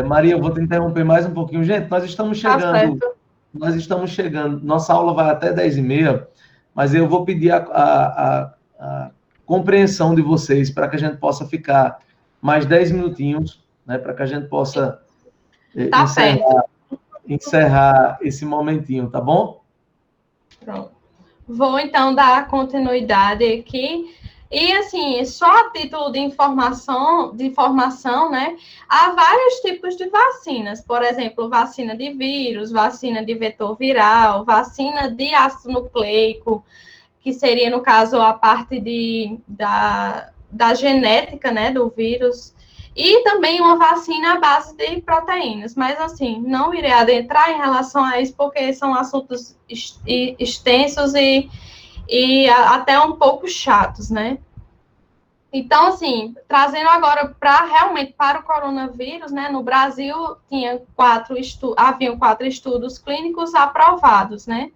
Maria, eu vou te interromper mais um pouquinho. Gente, nós estamos chegando. Nossa aula vai até 10h30, mas eu vou pedir a compreensão de vocês para que a gente possa ficar mais 10 minutinhos, né, para que a gente possa encerrar esse momentinho, tá bom? Pronto. Vou, então, dar continuidade aqui. E, assim, só a título de informação, né, há vários tipos de vacinas. Por exemplo, vacina de vírus, vacina de vetor viral, vacina de ácido nucleico, que seria, no caso, a parte da genética, né, do vírus. E também uma vacina à base de proteínas. Mas, assim, não irei adentrar em relação a isso, porque são assuntos extensos e até um pouco chatos, né? Então, assim, trazendo agora realmente para o coronavírus, né, no Brasil haviam 4 estudos clínicos aprovados, né?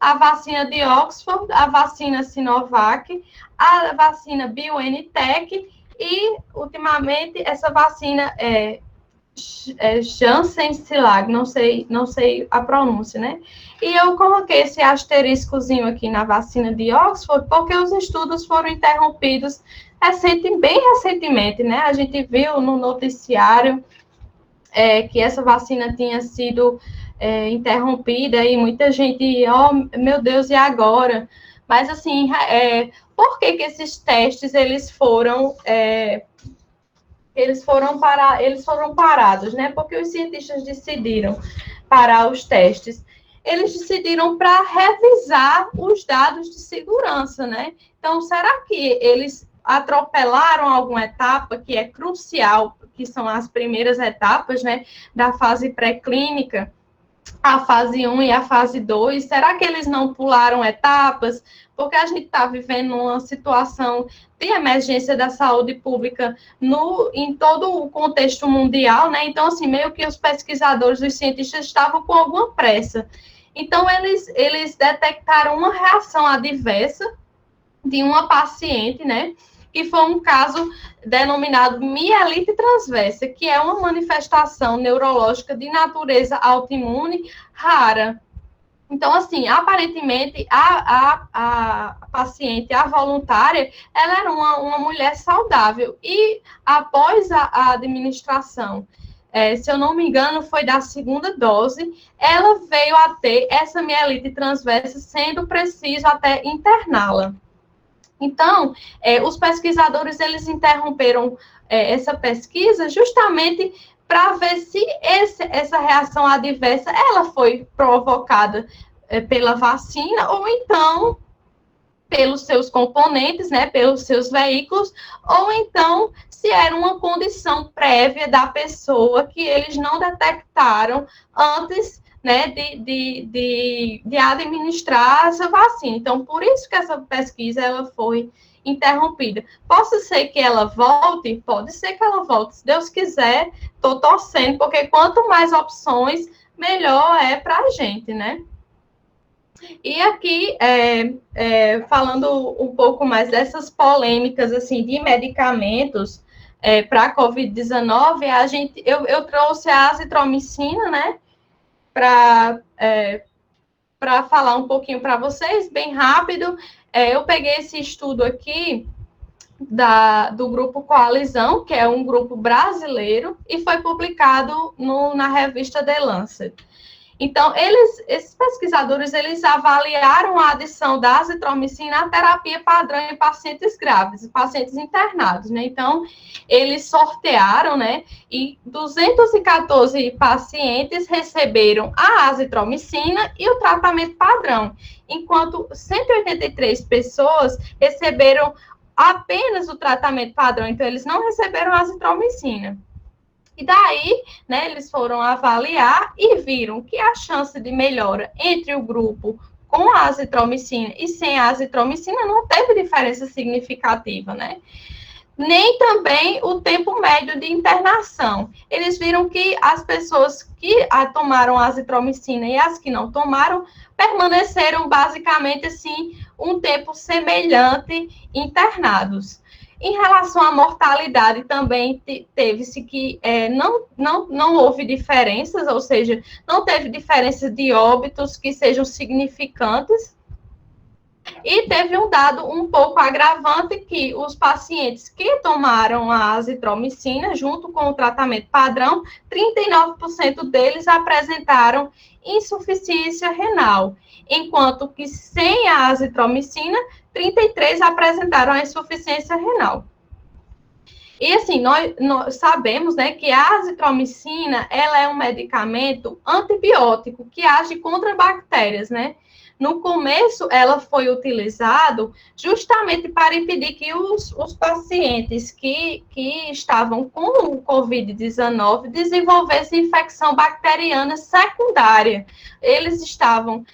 A vacina de Oxford, a vacina Sinovac, a vacina BioNTech e, ultimamente, essa vacina Janssen Silag, não sei a pronúncia, né? E eu coloquei esse asteriscozinho aqui na vacina de Oxford, porque os estudos foram interrompidos bem recentemente, né? A gente viu no noticiário que essa vacina tinha sido interrompida e muita gente, meu Deus, e agora? Mas, assim, por que esses testes, eles foram parados, né? Porque os cientistas decidiram parar os testes. Eles decidiram para revisar os dados de segurança, né? Então, será que eles atropelaram alguma etapa que é crucial, que são as primeiras etapas, né, da fase pré-clínica, a fase 1 e a fase 2? Será que eles não pularam etapas? Porque a gente está vivendo uma situação de emergência da saúde pública em todo o contexto mundial, né? Então, assim, meio que os pesquisadores, os cientistas estavam com alguma pressa. Então, eles detectaram uma reação adversa de uma paciente, né? Que foi um caso denominado mielite transversa, que é uma manifestação neurológica de natureza autoimune rara. Então, assim, aparentemente, a paciente, a voluntária, ela era uma mulher saudável. E após a administração, se eu não me engano, foi da segunda dose, ela veio a ter essa mielite transversa, sendo preciso até interná-la. Então, os pesquisadores, eles interromperam essa pesquisa justamente para ver se essa reação adversa, ela foi provocada pela vacina ou então pelos seus componentes, né, pelos seus veículos, ou então se era uma condição prévia da pessoa que eles não detectaram antes, né, de administrar essa vacina. Então, por isso que essa pesquisa ela foi interrompida. Pode ser que ela volte? Pode ser que ela volte. Se Deus quiser, estou torcendo, porque quanto mais opções, melhor é para a gente, né? E aqui, falando um pouco mais dessas polêmicas, assim, de medicamentos para a Covid-19, eu trouxe a azitromicina, né, para falar um pouquinho para vocês, bem rápido. Eu peguei esse estudo aqui do grupo Coalizão, que é um grupo brasileiro, e foi publicado na revista The Lancet. Então, esses pesquisadores, eles avaliaram a adição da azitromicina à terapia padrão em pacientes graves, pacientes internados, né? Então, eles sortearam, né? E 214 pacientes receberam a azitromicina e o tratamento padrão, enquanto 183 pessoas receberam apenas o tratamento padrão, então eles não receberam a azitromicina. E daí, né, eles foram avaliar e viram que a chance de melhora entre o grupo com a azitromicina e sem a azitromicina não teve diferença significativa, né? Nem também o tempo médio de internação. Eles viram que as pessoas que tomaram a azitromicina e as que não tomaram permaneceram basicamente assim um tempo semelhante internados. Em relação à mortalidade, também teve-se que não houve diferenças, ou seja, não teve diferenças de óbitos que sejam significantes. E teve um dado um pouco agravante que os pacientes que tomaram a azitromicina junto com o tratamento padrão, 39% deles apresentaram insuficiência renal, enquanto que sem a azitromicina, 33% apresentaram a insuficiência renal. E assim, nós sabemos, né, que a azitromicina, ela é um medicamento antibiótico que age contra bactérias, né? No começo, ela foi utilizada justamente para impedir que os pacientes que estavam com o Covid-19 desenvolvessem infecção bacteriana secundária. Eles estavam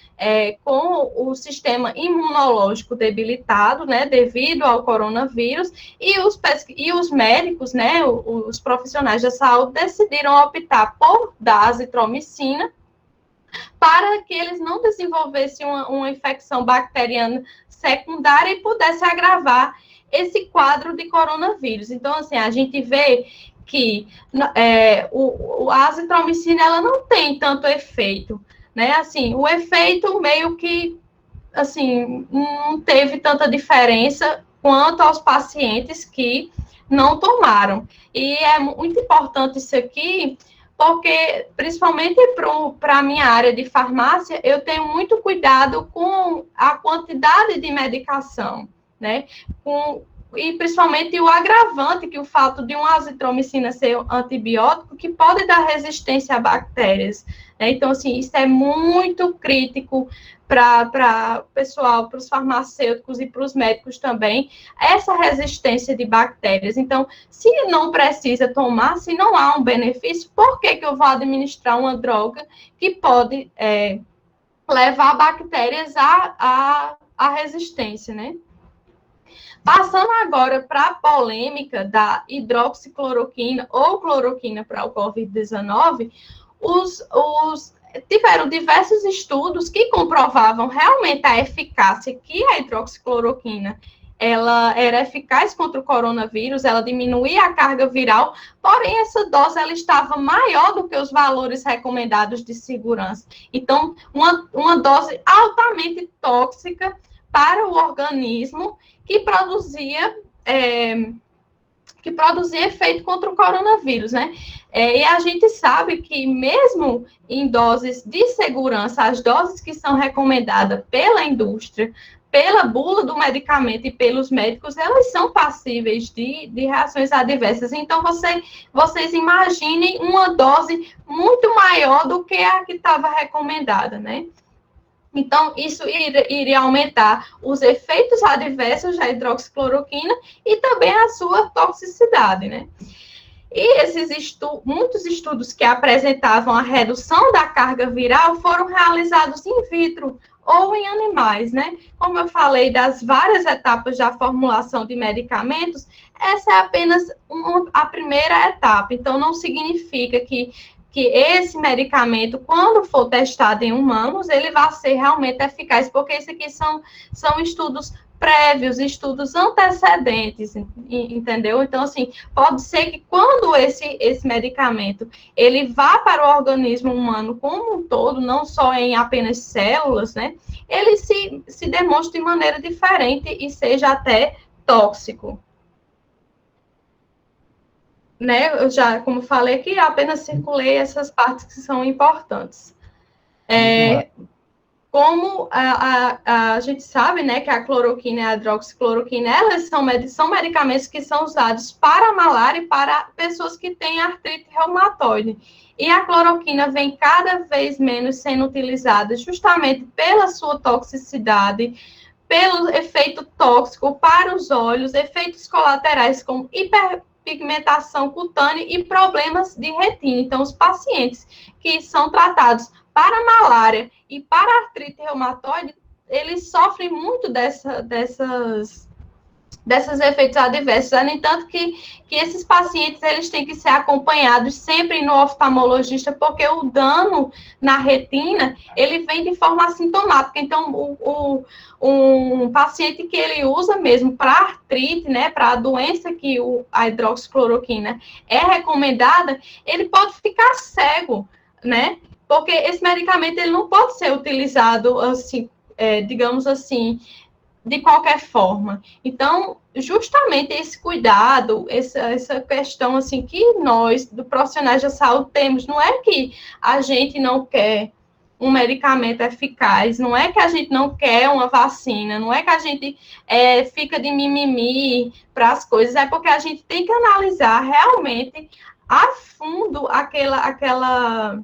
com o sistema imunológico debilitado, né, devido ao coronavírus, e os médicos, né, os profissionais da saúde, decidiram optar por dar azitromicina para que eles não desenvolvessem uma infecção bacteriana secundária e pudesse agravar esse quadro de coronavírus. Então, assim, a gente vê que a azitromicina, ela não tem tanto efeito, né? Assim, o efeito meio que, assim, não teve tanta diferença quanto aos pacientes que não tomaram. E é muito importante isso aqui, porque, principalmente para a minha área de farmácia, eu tenho muito cuidado com a quantidade de medicação, né? E principalmente o agravante, que o fato de uma azitromicina ser um antibiótico, que pode dar resistência a bactérias, né? Então, assim, isso é muito crítico para o pessoal, para os farmacêuticos e para os médicos também, essa resistência de bactérias. Então, se não precisa tomar, se não há um benefício, por que eu vou administrar uma droga que pode levar bactérias à resistência, né? Passando agora para a polêmica da hidroxicloroquina ou cloroquina para o Covid-19, tiveram diversos estudos que comprovavam realmente a eficácia que a hidroxicloroquina ela era eficaz contra o coronavírus, ela diminuía a carga viral, porém essa dose ela estava maior do que os valores recomendados de segurança. Então, uma dose altamente tóxica para o organismo que produzia efeito contra o coronavírus, né? E a gente sabe que mesmo em doses de segurança, as doses que são recomendadas pela indústria, pela bula do medicamento e pelos médicos, elas são passíveis de reações adversas. Então, vocês imaginem uma dose muito maior do que a que estava recomendada, né? Então, isso iria aumentar os efeitos adversos da hidroxicloroquina e também a sua toxicidade, né? E muitos estudos que apresentavam a redução da carga viral foram realizados in vitro ou em animais, né? Como eu falei das várias etapas da formulação de medicamentos, essa é apenas a primeira etapa. Então, não significa que esse medicamento, quando for testado em humanos, ele vai ser realmente eficaz, porque isso aqui são estudos prévios, estudos antecedentes, entendeu? Então, assim, pode ser que quando esse medicamento, ele vá para o organismo humano como um todo, não só em apenas células, né, ele se demonstre de maneira diferente e seja até tóxico. Né, eu já, como falei aqui, apenas circulei essas partes que são importantes. Como a gente sabe, né, que a cloroquina e a hidroxicloroquina, elas são medicamentos que são usados para a malária e para pessoas que têm artrite reumatoide. E a cloroquina vem cada vez menos sendo utilizada justamente pela sua toxicidade, pelo efeito tóxico para os olhos, efeitos colaterais como hiperpigmentação cutânea e problemas de retina. Então, os pacientes que são tratados para malária e para artrite reumatoide, eles sofrem muito desses efeitos adversos. No entanto, que esses pacientes, eles têm que ser acompanhados sempre no oftalmologista, porque o dano na retina, ele vem de forma assintomática. Então, um paciente que ele usa mesmo para artrite, né, para a doença que a hidroxicloroquina é recomendada, ele pode ficar cego, né? Porque esse medicamento, ele não pode ser utilizado, assim, digamos assim, de qualquer forma. Então, justamente esse cuidado, essa questão, assim, que nós, do profissionais da saúde, temos, não é que a gente não quer um medicamento eficaz, não é que a gente não quer uma vacina, não é que a gente fica de mimimi para as coisas, é porque a gente tem que analisar realmente a fundo aquela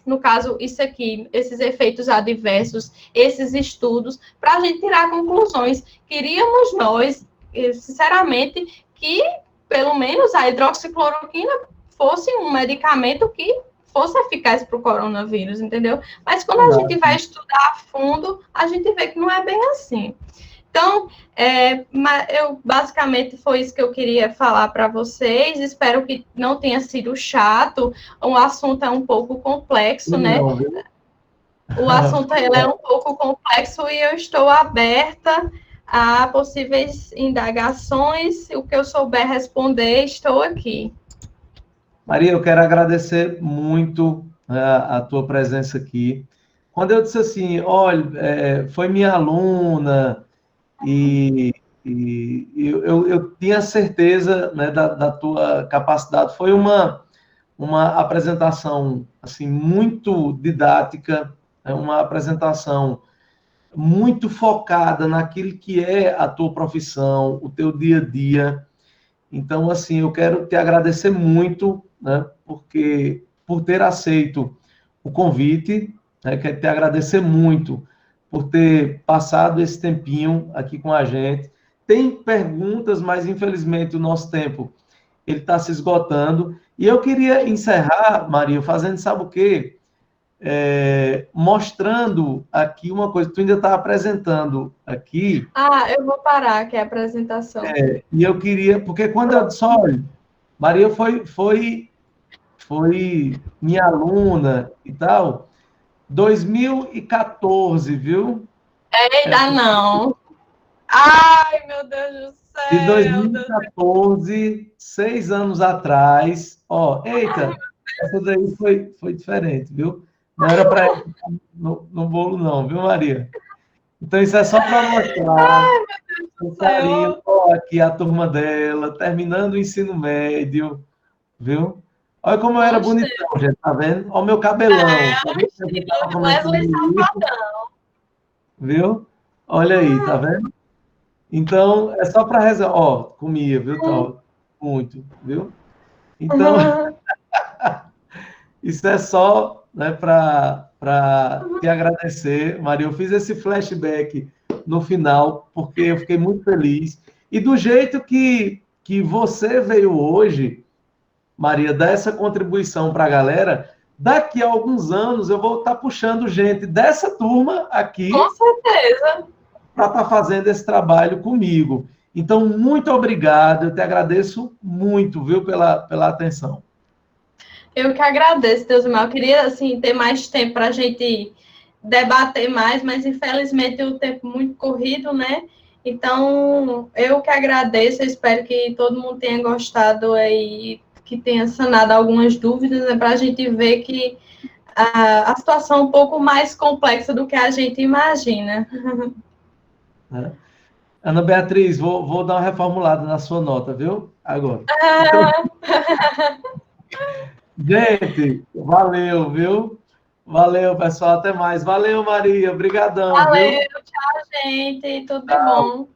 no caso, isso aqui, esses efeitos adversos, esses estudos, para a gente tirar conclusões. Queríamos nós, sinceramente, que pelo menos a hidroxicloroquina fosse um medicamento que fosse eficaz para o coronavírus, entendeu? Mas quando a gente vai estudar a fundo, a gente vê que não é bem assim. Então, basicamente foi isso que eu queria falar para vocês. Espero que não tenha sido chato. O assunto é um pouco complexo, né? O assunto ele é um pouco complexo e eu estou aberta a possíveis indagações. O que eu souber responder, estou aqui. Maria, eu quero agradecer muito a tua presença aqui. Quando eu disse assim, olha, foi minha aluna e eu tinha certeza, né, da tua capacidade. Foi uma apresentação assim muito didática, uma apresentação muito focada naquilo que é a tua profissão, o teu dia a dia. Então, assim, eu quero te agradecer muito, né, porque por ter aceito o convite, né, quero te agradecer muito por ter passado esse tempinho aqui com a gente. Tem perguntas, mas infelizmente o nosso tempo ele está se esgotando. E eu queria encerrar, Maria, fazendo, sabe o quê? Mostrando aqui uma coisa, tu ainda está apresentando aqui. Eu vou parar aqui a apresentação. E eu queria, porque quando eu disse, olha, Maria foi minha aluna e tal, 2014, viu? Ainda não. Ai, meu Deus do céu. De 2014, 6 anos atrás, eita, essa daí foi diferente, viu? Não era para no bolo não, viu, Maria? Então isso é só para mostrar o carinho, aqui a turma dela, terminando o ensino médio, viu? Olha como eu era bonitão, gente, tá vendo? Olha o meu cabelão. Wesley Safadão. Viu? Olha aí, tá vendo? Então, é só para rezar. Comia, viu? Muito, viu? Então, isso é só, né, para te agradecer, Maria. Eu fiz esse flashback no final, porque eu fiquei muito feliz. E do jeito que você veio hoje, Maria, dar essa contribuição para a galera, daqui a alguns anos eu vou estar puxando gente dessa turma aqui. Com certeza. Para estar fazendo esse trabalho comigo. Então, muito obrigado, eu te agradeço muito, viu, pela atenção. Eu que agradeço, Deusmar. Eu queria, assim, ter mais tempo para a gente debater mais, mas infelizmente o tempo muito corrido, né? Então, eu que agradeço, eu espero que todo mundo tenha gostado aí, que tenha sanado algumas dúvidas, né, para a gente ver que a situação é um pouco mais complexa do que a gente imagina. Ana Beatriz, vou dar uma reformulada na sua nota, viu? Agora. Gente, valeu, viu? Valeu, pessoal, até mais. Valeu, Maria, obrigadão. Valeu, viu? Tchau, gente, tudo de bom.